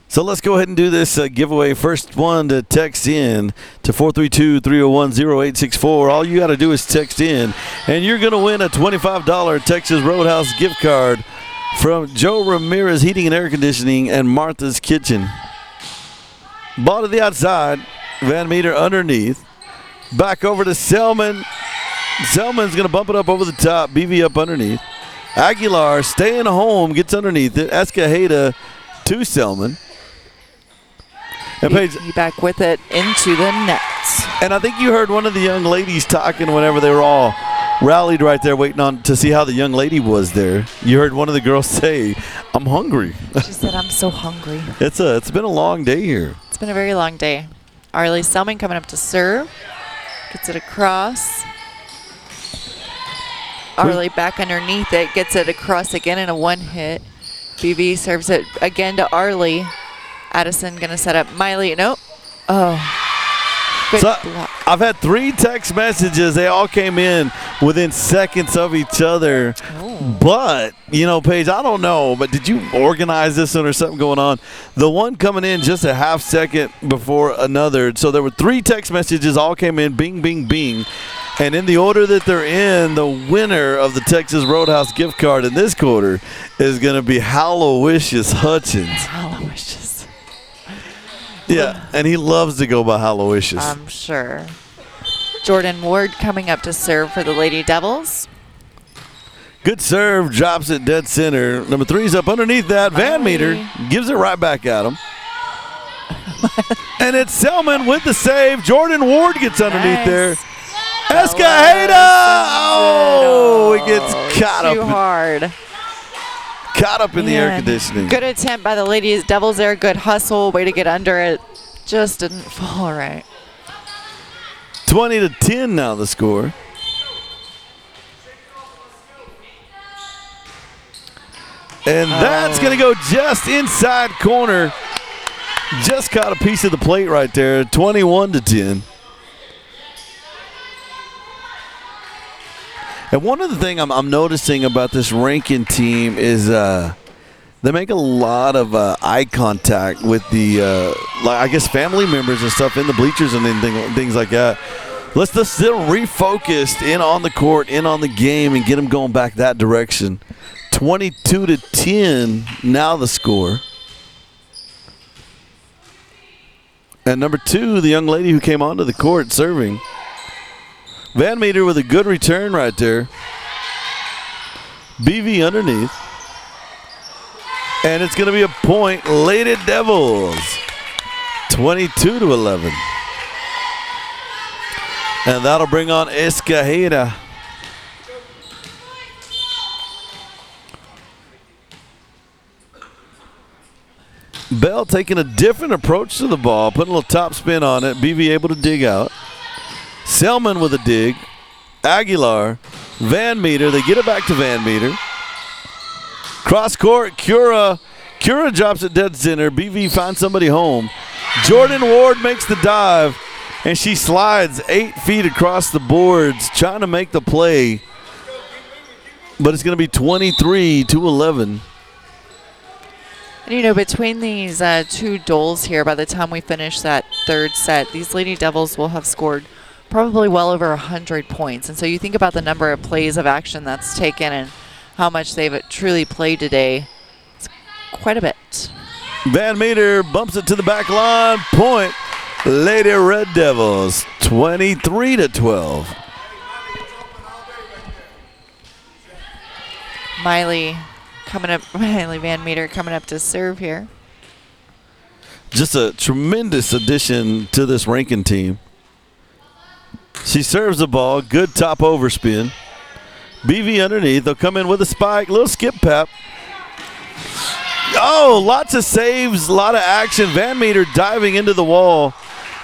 So let's go ahead and do this giveaway. First one to text in to 432-301-0864. All you got to do is text in, and you're going to win a $25 Texas Roadhouse gift card from Joe Ramirez Heating and Air Conditioning and Martha's Kitchen. Ball to the outside. Van Meter underneath. Back over to Selman. Selman's going to bump it up over the top. BV up underneath. Aguilar staying home, gets underneath it. Escajeda to Selman. And Paige, back with it into the net. And I think you heard one of the young ladies talking whenever they were all rallied right there waiting on to see how the young lady was there. You heard one of the girls say, "I'm hungry." She said, "I'm so hungry." It's been a long day here. It's been a very long day. Arlie Selman coming up to serve. Gets it across. Arlie back underneath it. Gets it across again in a one hit. BV serves it again to Arlie. Addison going to set up Miley. Nope. Oh. Good block. I've had 3 text messages. They all came in within seconds of each other. Oh. But, Paige, I don't know. But did you organize this one or something going on? The one coming in just a half second before another. So there were 3 text messages all came in. Bing, bing, bing. And in the order that they're in, the winner of the Texas Roadhouse gift card in this quarter is going to be Hallowishes Hutchins. Hallowishes. Yeah, and he loves to go by Hallowishes. I'm sure. Jordan Ward coming up to serve for the Lady Devils. Good serve, drops it dead center. Number 3's up underneath that. Van Meter gives it right back at him. And it's Selman with the save. Jordan Ward gets underneath there. Escajeda! Oh, he gets caught up. Too hard. Caught up in the air conditioning. Good attempt by the Ladies Devils there. Good hustle. Way to get under it. Just didn't fall right. 20-10 now the score. And that's going to go just inside corner. Just caught a piece of the plate right there. 21-10. And one other thing I'm noticing about this Rankin team is they make a lot of eye contact with the, family members and stuff in the bleachers and things like that. Let's just still refocused in on the court, in on the game, and get them going back that direction. 22-10 now the score. And number 2, the young lady who came onto the court serving. Van Meter with a good return right there. BV underneath. And it's going to be a point. Lady Devils. 22-11. And that'll bring on Escajeda. Bell taking a different approach to the ball, putting a little top spin on it. BV able to dig out. Selman with a dig. Aguilar. Van Meter. They get it back to Van Meter. Cross court. Cura drops it dead center. BV finds somebody home. Jordan Ward makes the dive. And she slides 8 feet across the boards trying to make the play. But it's going to be 23-11. And between these 2 doles here, by the time we finish that third set, these Lady Devils will have scored probably well over 100 points. And so you think about the number of plays of action that's taken and how much they've truly played today. It's quite a bit. Van Meter bumps it to the back line. Point, Lady Red Devils, 23-12. Miley Van Meter coming up to serve here. Just a tremendous addition to this Rankin team. She serves the ball. Good top overspin. BV underneath. They'll come in with a spike. Little skip pep. Oh, lots of saves. A lot of action. Van Meter diving into the wall.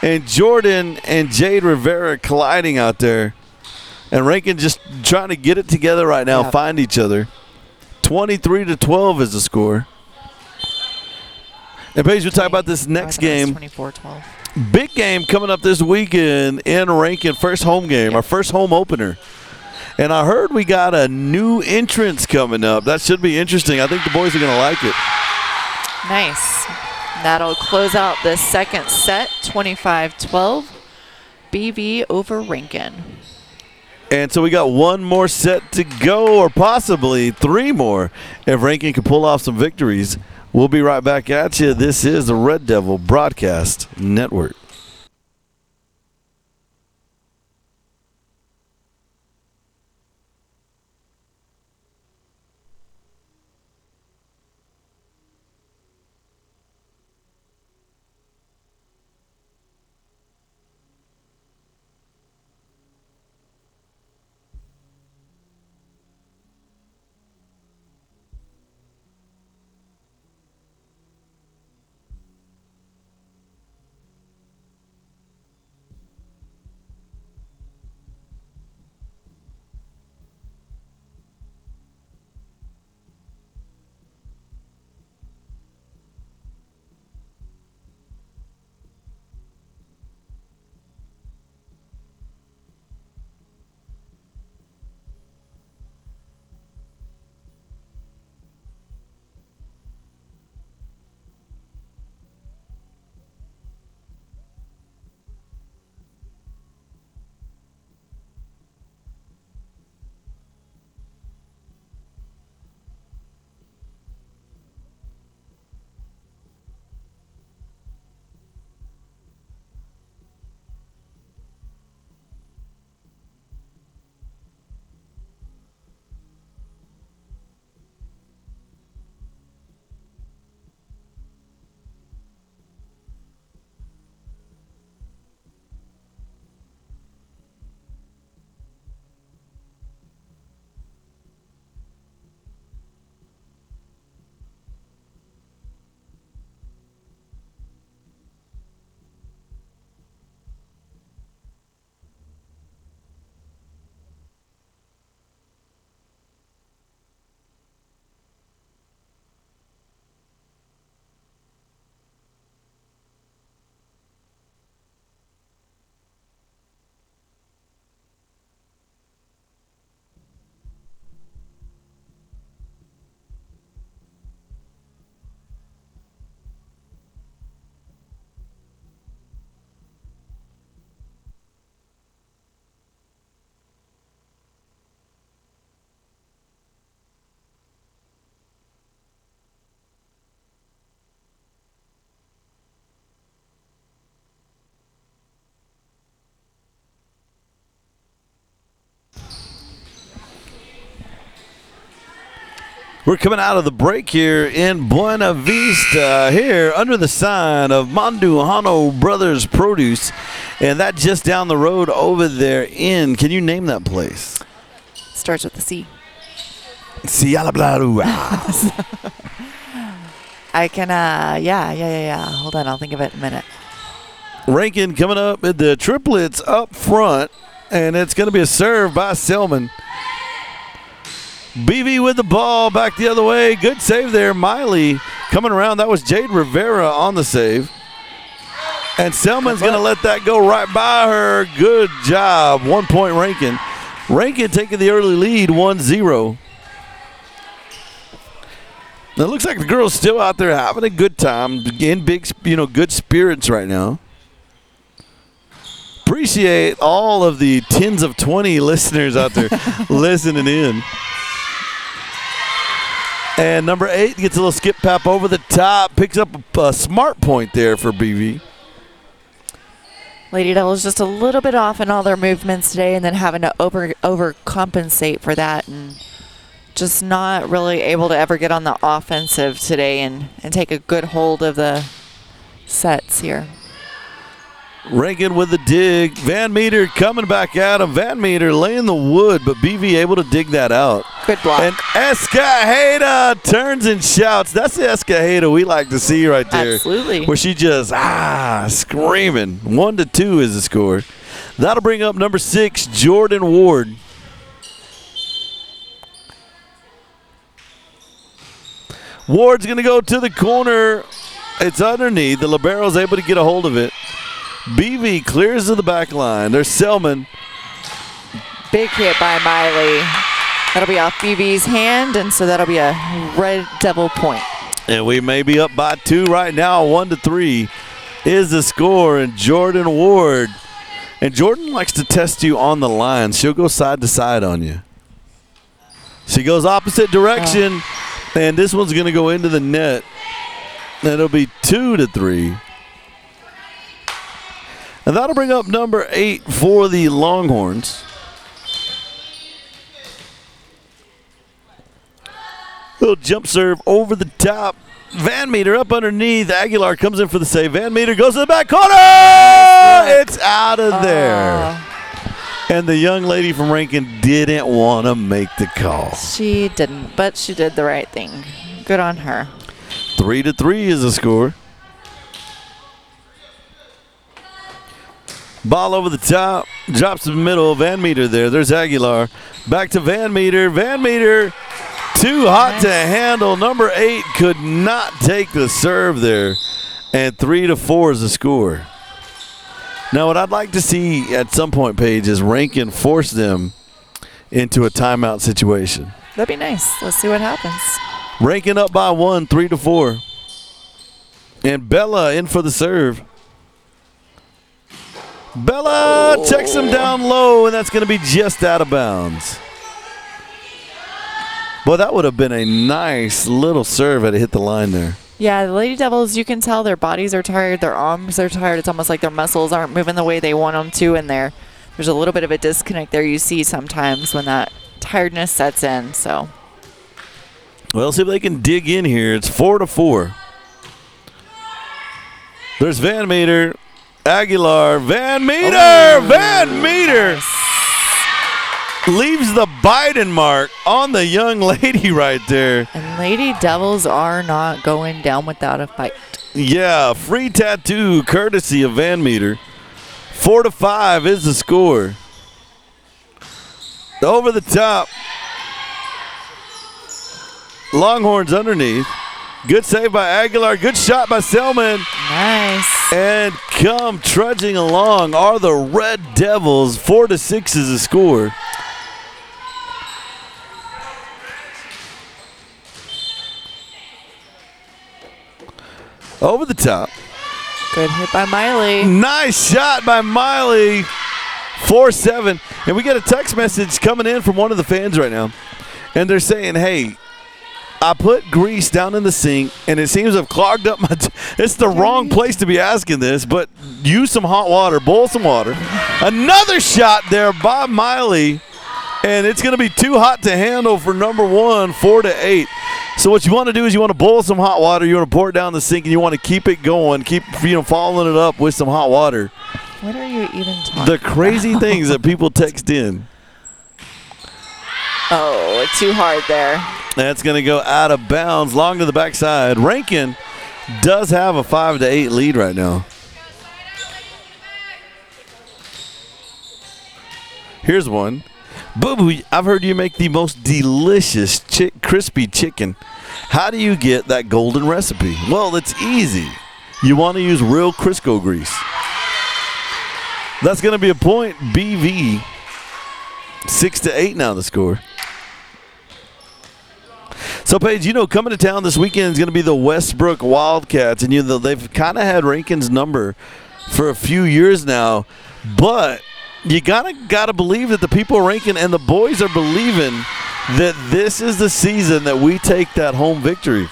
And Jordan and Jade Rivera colliding out there. And Rankin just trying to get it together right now. Yep. Find each other. 23-12 is the score. And Paige, we'll talk about this next game. 24-12. Big game coming up this weekend in Rankin. First home game, our first home opener. And I heard we got a new entrance coming up. That should be interesting. I think the boys are going to like it. Nice. That'll close out the second set, 25-12. BV over Rankin. And so we got one more set to go, or possibly three more, if Rankin can pull off some victories. We'll be right back at you. This is the Red Devil Broadcast Network. We're coming out of the break here in Buena Vista, here under the sign of Manduhano Brothers Produce, and that just down the road over there in, can you name that place? Starts with the C. Cialablarua. I can, yeah. Hold on, I'll think of it in a minute. Rankin coming up with the triplets up front, and it's going to be a serve by Selman. BV with the ball back the other way. Good save there. Miley coming around. That was Jade Rivera on the save. And Selman's going to let that go right by her. Good job. 1 point Rankin. Rankin taking the early lead, 1-0. It looks like the girls still out there having a good time, in big, good spirits right now. Appreciate all of the tens of 20 listeners out there listening in. And number 8 gets a little skip pap over the top. Picks up a smart point there for BV. Lady Devils just a little bit off in all their movements today, and then having to overcompensate for that, and just not really able to ever get on the offensive today and take a good hold of the sets here. Rankin with the dig. Van Meter coming back at him. Van Meter laying the wood, but BV able to dig that out. Good block. And Escajeda turns and shouts. That's the Escajeda we like to see right there. Absolutely. Where she just, screaming. 1-2 is the score. That'll bring up number 6, Jordan Ward. Ward's going to go to the corner. It's underneath. The libero's able to get a hold of it. BV clears to the back line. There's Selman. Big hit by Miley. That'll be off BV's hand, and so that'll be a Red Devil point. And we may be up by 2 right now. 1-3 is the score. And Jordan Ward. And Jordan likes to test you on the line. She'll go side to side on you. She goes opposite direction. And this one's going to go into the net. And it'll be 2-3. And that'll bring up number 8 for the Longhorns. Little jump serve over the top. Van Meter up underneath. Aguilar comes in for the save. Van Meter goes to the back corner. It's out of there. And the young lady from Rankin didn't want to make the call. She didn't, but she did the right thing. Good on her. 3-3 is the score. Ball over the top, drops to the middle. Van Meter there. There's Aguilar. Back to Van Meter. Van Meter, too hot to handle. Number 8 could not take the serve there. And 3-4 is the score. Now, what I'd like to see at some point, Paige, is Rankin force them into a timeout situation. That'd be nice. Let's see what happens. Rankin up by 1, 3-4. And Bella in for the serve. Bella checks him down low, and that's going to be just out of bounds. Boy, that would have been a nice little serve had it hit the line there. Yeah, the Lady Devils, you can tell their bodies are tired, their arms are tired. It's almost like their muscles aren't moving the way they want them to, and there's a little bit of a disconnect there you see sometimes when that tiredness sets in. So, well, see if they can dig in here. It's 4-4. There's Van Meter. Aguilar, Van Meter, Van Meter leaves the Biden mark on the young lady right there. And Lady Devils are not going down without a fight. Yeah, free tattoo courtesy of Van Meter. 4-5 is the score. Over the top. Longhorns underneath. Good save by Aguilar. Good shot by Selman. Nice. And come trudging along are the Red Devils. 4-6 is the score. Over the top. Good hit by Miley. Nice shot by Miley. 4-7. And we get a text message coming in from one of the fans right now. And they're saying, hey, I put grease down in the sink, and it seems I've clogged up my it's the wrong place to be asking this, but use some hot water, boil some water. Another shot there by Miley, and it's going to be too hot to handle for number 1, 4-8. So what you want to do is you want to boil some hot water, you want to pour it down the sink, and you want to keep it going, keep following it up with some hot water. What are you even talking The crazy about? things that people text in. Oh, too hard there. That's going to go out of bounds, long to the backside. Rankin does have a 5-8 lead right now. Here's one. Boo-boo, I've heard you make the most delicious crispy chicken. How do you get that golden recipe? Well, it's easy. You want to use real Crisco grease. That's going to be a point. BV. 6-8 now the score. So, Paige, coming to town this weekend is going to be the Westbrook Wildcats, and they've kind of had Rankin's number for a few years now, but you gotta believe that the people ranking and the boys are believing that this is the season that we take that home victory.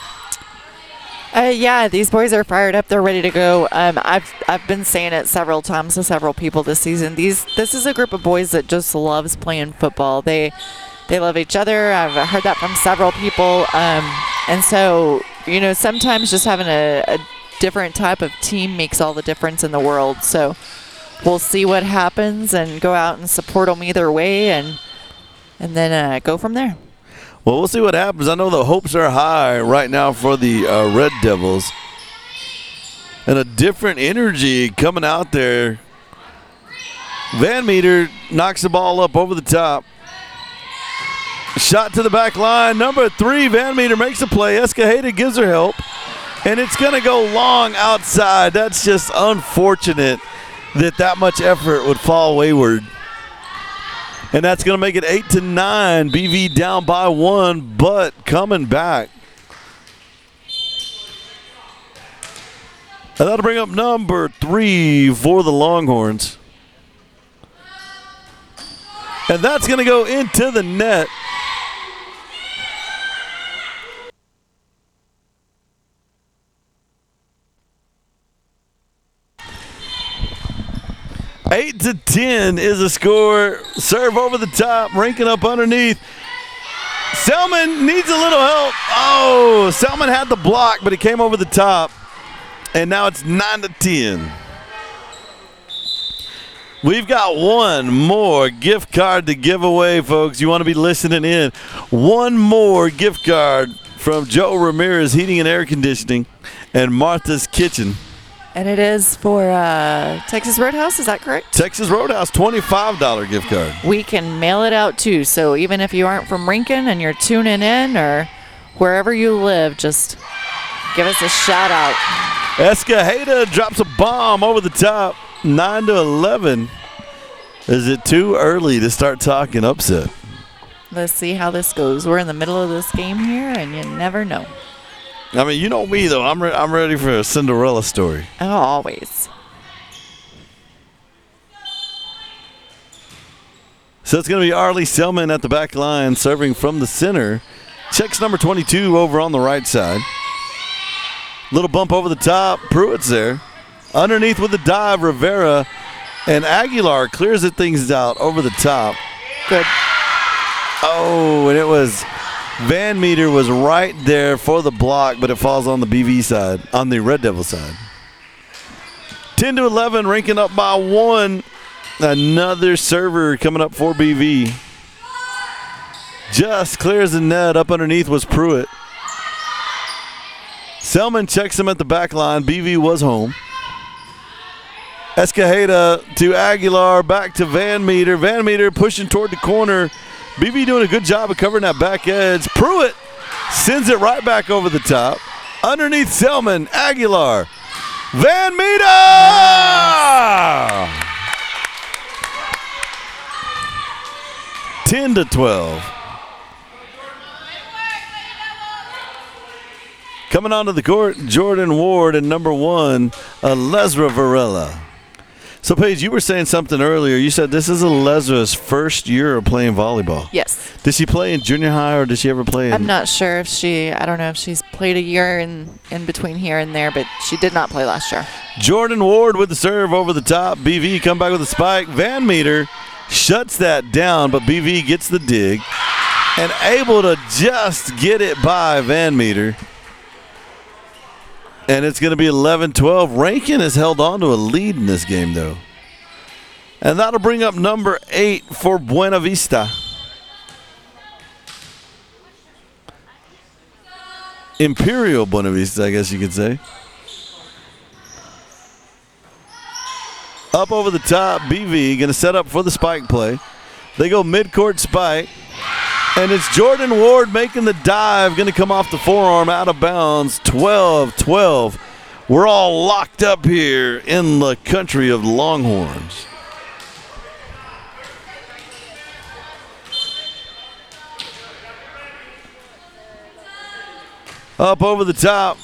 Yeah, these boys are fired up. They're ready to go. I've been saying it several times to several people this season. This is a group of boys that just loves playing football. They love each other. I've heard that from several people. And so, sometimes just having a different type of team makes all the difference in the world. So we'll see what happens and go out and support them either way and then go from there. Well, we'll see what happens. I know the hopes are high right now for the Red Devils. And a different energy coming out there. Van Meter knocks the ball up over the top. Shot to the back line. Number 3, Van Meter makes a play. Escajeda gives her help. And it's going to go long outside. That's just unfortunate that much effort would fall wayward. And that's going to make it 8-9. BV down by 1, but coming back. And that'll bring up number 3 for the Longhorns. And that's going to go into the net. Eight to 10 is the score. Serve over the top, ranking up underneath. Selman needs a little help. Oh, Selman had the block, but it came over the top. And now it's 9-10. We've got one more gift card to give away, folks. You want to be listening in. One more gift card from Joe Ramirez Heating and Air Conditioning and Martha's Kitchen. And it is for Texas Roadhouse, is that correct? Texas Roadhouse, $25 gift card. We can mail it out too. So even if you aren't from Rincon and you're tuning in or wherever you live, just give us a shout out. Escajeda drops a bomb over the top, 9-11. Is it too early to start talking upset? Let's see how this goes. We're in the middle of this game here, and you never know. I mean, you know me, though. I'm ready for a Cinderella story. Oh, always. So it's going to be Arlie Selman at the back line, serving from the center. Checks number 22 over on the right side. Little bump over the top. Pruitt's there. Underneath with the dive, Rivera. And Aguilar clears the things out over the top. Good. Oh, and it was Van Meter was right there for the block, but it falls on the BV side, on the Red Devil side. 10-11, ranking up by 1. Another server coming up for BV. Just clears the net. Up underneath was Pruitt. Selman checks him at the back line. BV was home. Escajeda to Aguilar, back to Van Meter. Van Meter pushing toward the corner. BV doing a good job of covering that back edge. Pruitt sends it right back over the top. Underneath Selman, Aguilar. Van Meter! 10-12. Coming onto the court, Jordan Ward and number 1, Lesra Varela. So, Paige, you were saying something earlier. You said this is Lesra's first year of playing volleyball. Yes. Did she play in junior high or did she ever play in? I'm not sure if I don't know if she's played a year in between here and there, but she did not play last year. Jordan Ward with the serve over the top. BV come back with a spike. Van Meter shuts that down, but BV gets the dig and able to just get it by Van Meter. And it's going to be 11-12. Rankin has held on to a lead in this game, though. And that'll bring up number 8 for Buena Vista. Imperial Buena Vista, I guess you could say. Up over the top, BV going to set up for the spike play. They go midcourt spike. And it's Jordan Ward making the dive, going to come off the forearm out of bounds, 12-12. We're all locked up here in the country of Longhorns. Up over the top,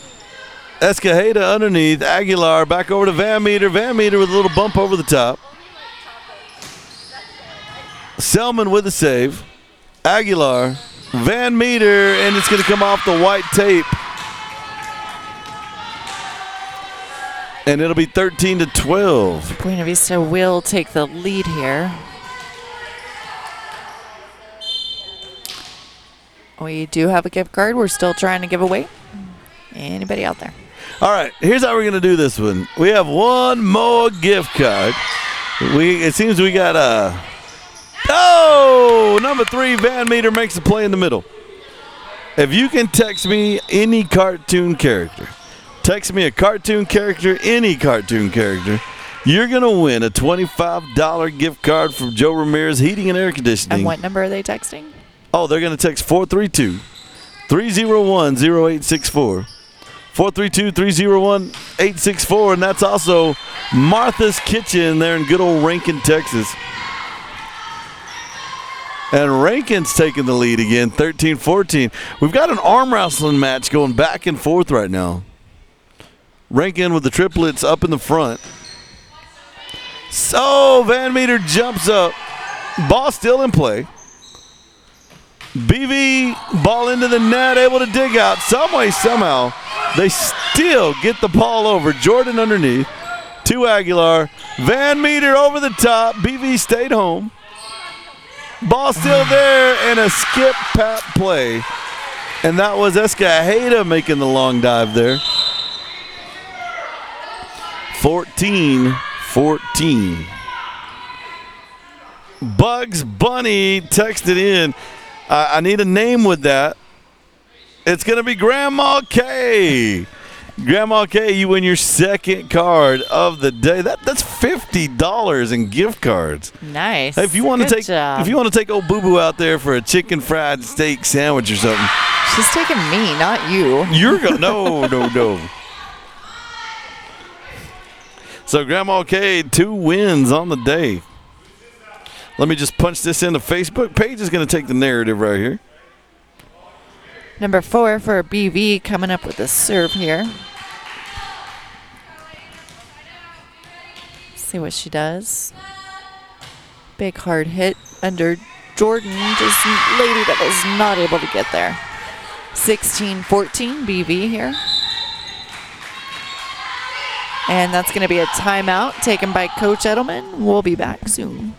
Escajeda underneath, Aguilar back over to Van Meter. Van Meter with a little bump over the top. Selman with a save. Aguilar Van Meter, and it's going to come off the white tape. And it'll be 13-12. Buena Vista will take the lead here. We do have a gift card we're still trying to give away. Anybody out there? All right, here's how we're going to do this one. We have one more gift card. It seems we got number 3, Van Meter makes a play in the middle. If you can text me any cartoon character, text me a cartoon character, any cartoon character, you're going to win a $25 gift card from Joe Ramirez Heating and Air Conditioning. And what number are they texting? Oh, they're going to text 432-301-0864. 432-301-864, and that's also Martha's Kitchen there in good old Rankin, Texas. And Rankin's taking the lead again, 13-14. We've got an arm wrestling match going back and forth right now. Rankin with the triplets up in the front. So Van Meter jumps up. Ball still in play. BV ball into the net, able to dig out. Some way, somehow, they still get the ball over. Jordan underneath to Aguilar. Van Meter over the top. BV stayed home. Ball still there, and a skip pat play. And that was Escajeda making the long dive there. 14-14. Bugs Bunny texted in. I need a name with that. It's going to be Grandma K. Grandma K, you win your second card of the day. That's $50 in gift cards. Nice. Hey, if you want to take old Boo Boo out there for a chicken fried steak sandwich or something. She's taking me, not you. You're going no. So Grandma K, 2 wins on the day. Let me just punch this in the Facebook page. Is going to take the narrative right here. Number 4 for BV coming up with a serve here. See what she does. Big hard hit under Jordan. Just Lady that was not able to get there. 16-14 BV here. And that's going to be a timeout taken by Coach Edelman. We'll be back soon.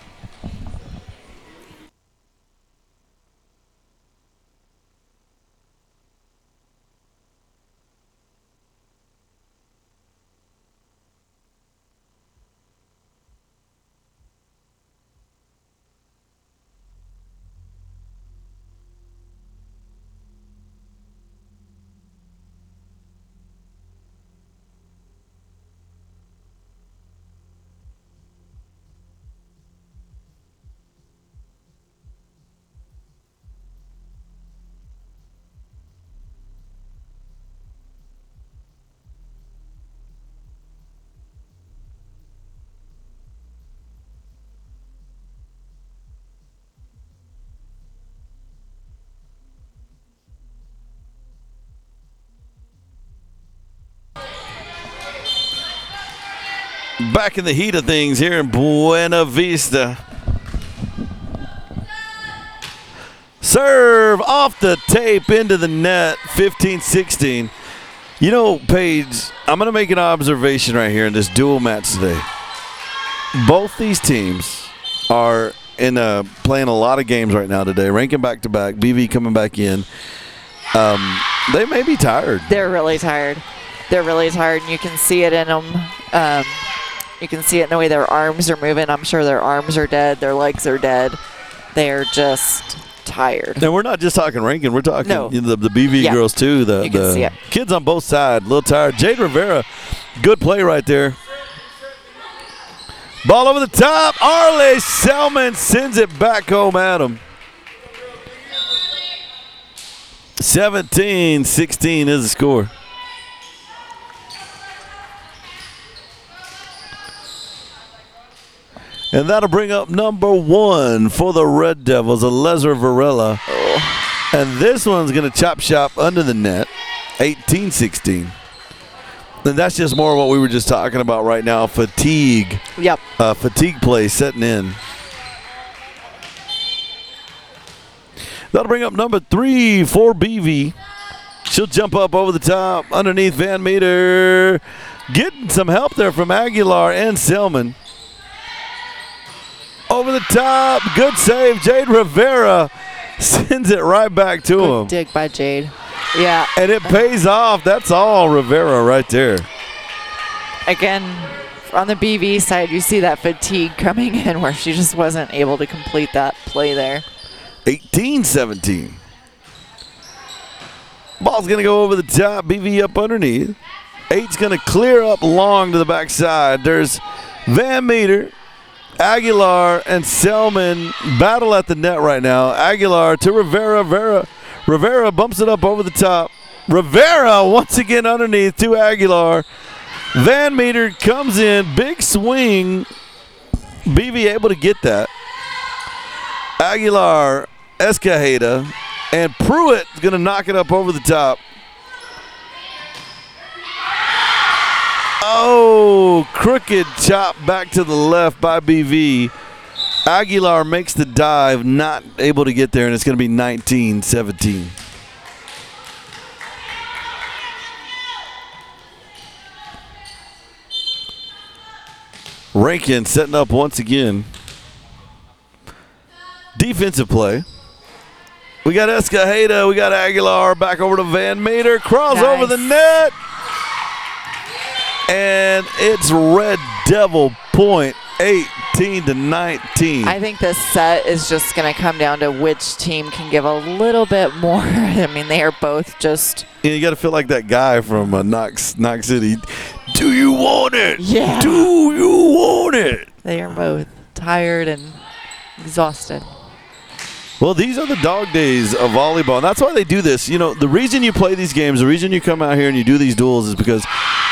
Back in the heat of things here in Buena Vista. Serve off the tape into the net, 15-16. You know, Paige, I'm going to make an observation right here in this dual match today. Both these teams are playing a lot of games right now today, ranking back-to-back, BV coming back in. They may be tired. They're really tired. They're really tired, and you can see it in them. You can see it in the way their arms are moving. I'm sure their arms are dead. Their legs are dead. They're just tired. And we're not just talking Rankin. We're talking the BV girls, too. You can see it. Kids on both sides, a little tired. Jade Rivera, good play right there. Ball over the top. Arlie Selman sends it back home at him. 17-16 is the score. And that'll bring up number 1 for the Red Devils, Alezer Varela. Oh. And this one's going to chop shop under the net, 18-16. And that's just more of what we were just talking about right now, fatigue. Yep. Fatigue play setting in. That'll bring up number 3 for BV. She'll jump up over the top underneath Van Meter. Getting some help there from Aguilar and Selman. Over the top. Good save. Jade Rivera sends it right back to him. Good dig by Jade. Yeah. And it pays off. That's all Rivera right there. Again, on the BV side, you see that fatigue coming in where she just wasn't able to complete that play there. 18-17. Ball's going to go over the top. BV up underneath. 8's going to clear up long to the backside. There's Van Meter, Aguilar, and Selman battle at the net right now. Aguilar to Rivera. Rivera bumps it up over the top. Rivera once again underneath to Aguilar. Van Meter comes in. Big swing. BV able to get that. Aguilar, Escajeda, and Pruitt is going to knock it up over the top. Oh, crooked chop back to the left by BV. Aguilar makes the dive, not able to get there, and it's going to be 19-17. Rankin setting up once again. Defensive play. We got Escajeda, we got Aguilar, back over to Van Meter, crawls over the net. And it's Red Devil point, 18-19. I think this set is just going to come down to which team can give a little bit more. I mean, they are both just. Yeah, you got to feel like that guy from Knox City. Do you want it? Yeah. Do you want it? They are both tired and exhausted. Well, these are the dog days of volleyball, and that's why they do this. You know, the reason you play these games, the reason you come out here and you do these duels is because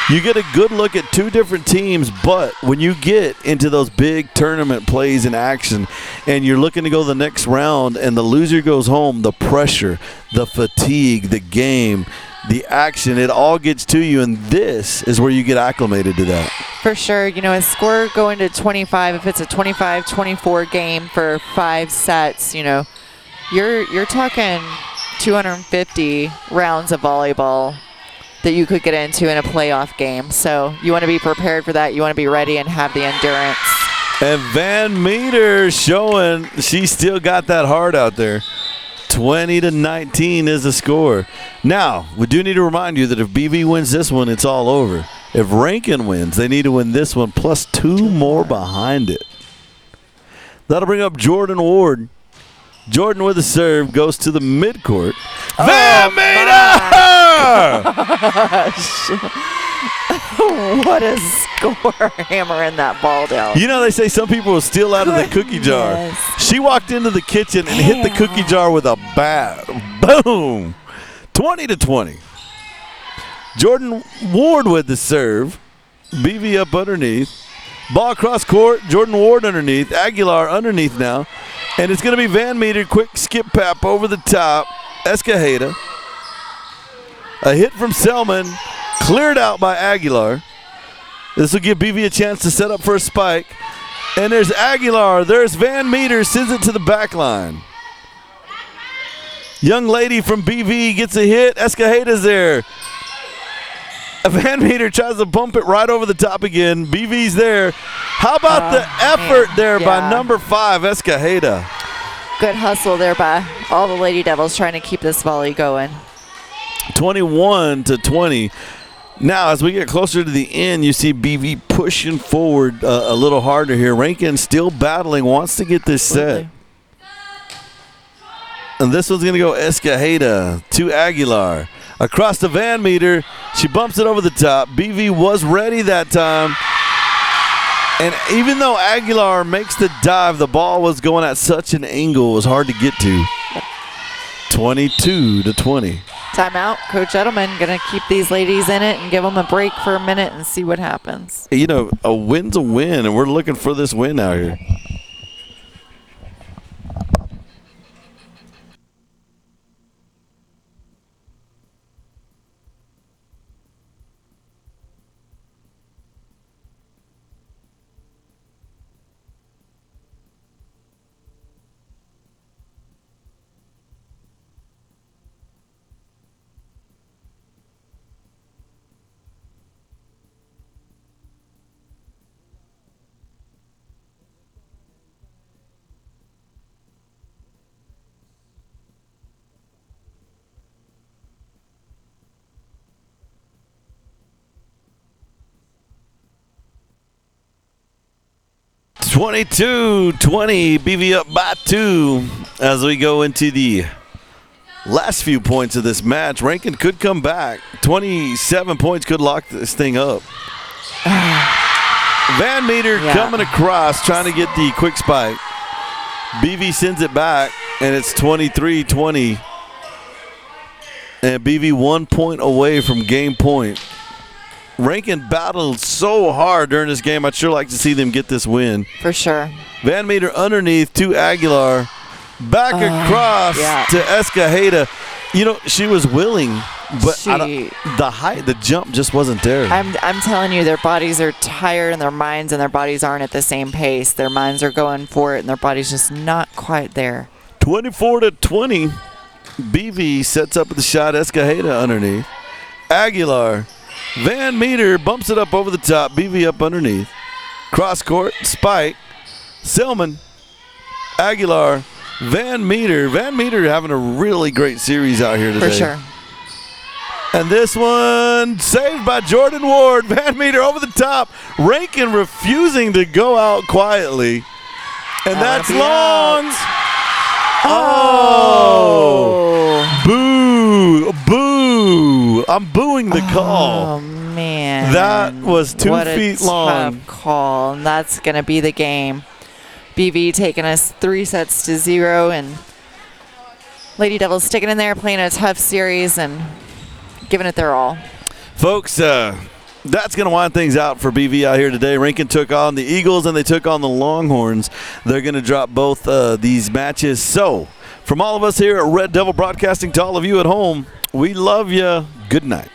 you get a good look at two different teams, but when you get into those big tournament plays in action and you're looking to go the next round and the loser goes home, the pressure, the fatigue, the game, the action, it all gets to you, and this is where you get acclimated to that. For sure. You know, a score going to 25, if it's a 25-24 game for 5 sets, you know, you're talking 250 rounds of volleyball that you could get into in a playoff game. So you want to be prepared for that. You want to be ready and have the endurance. And Van Meter showing she still got that heart out there. 20-19 is the score. Now, we do need to remind you that if BV wins this one, it's all over. If Rankin wins, they need to win this one plus 2 more behind it. That'll bring up Jordan Ward. Jordan with a serve goes to the midcourt. Van Meter! What a score, hammering that ball down. You know, they say some people will steal out of the cookie jar. She walked into the kitchen and hit the cookie jar with a bat. Boom! 20-20. Jordan Ward with the serve. BV up underneath. Ball across court. Jordan Ward underneath. Aguilar underneath now. And it's going to be Van Meter. Quick skip pap over the top. Escajeda. A hit from Selman. Cleared out by Aguilar. This will give BV a chance to set up for a spike. And there's Aguilar. There's Van Meter. Sends it to the back line. Young lady from BV gets a hit. Escajeda's there. Van Meter tries to bump it right over the top again. BV's there. How about the effort there by number 5, Escajeda? Good hustle there by all the Lady Devils trying to keep this volley going. 21-20. Now, as we get closer to the end, you see BV pushing forward a little harder here. Rankin still battling, wants to get this set. And this one's going to go Escajeda to Aguilar. Across the Van Meter, she bumps it over the top. BV was ready that time. And even though Aguilar makes the dive, the ball was going at such an angle, it was hard to get to. 22-20. Timeout. Coach Edelman going to keep these ladies in it and give them a break for a minute and see what happens. You know, a win's a win, and we're looking for this win out here. 22-20, BV up by 2 as we go into the last few points of this match. Rankin could come back. 27 points could lock this thing up. Van Meter coming across, trying to get the quick spike. BV sends it back, and it's 23-20. And BV 1 point away from game point. Rankin battled so hard during this game. I'd sure like to see them get this win. For sure. Van Meter underneath to Aguilar. Back across to Escajeda. You know, she was willing, but the height, the jump just wasn't there. I'm telling you, their bodies are tired and their minds and their bodies aren't at the same pace. Their minds are going for it and their body's just not quite there. 24-20. BV sets up with the shot. Escajeda underneath. Aguilar. Van Meter bumps it up over the top. BV up underneath. Cross court. Spike. Selman. Aguilar. Van Meter. Van Meter having a really great series out here today. For sure. And this one saved by Jordan Ward. Van Meter over the top. Rankin refusing to go out quietly. And that's long. Oh. Boo. Boo. I'm booing the call. Oh, man. That was 2 feet long. Tough call. And that's going to be the game. BV taking us 3-0, and Lady Devils sticking in there, playing a tough series and giving it their all. Folks, that's going to wind things out for BV out here today. Rankin took on the Eagles and they took on the Longhorns. They're going to drop both these matches. So, from all of us here at Red Devil Broadcasting to all of you at home, we love you. Good night.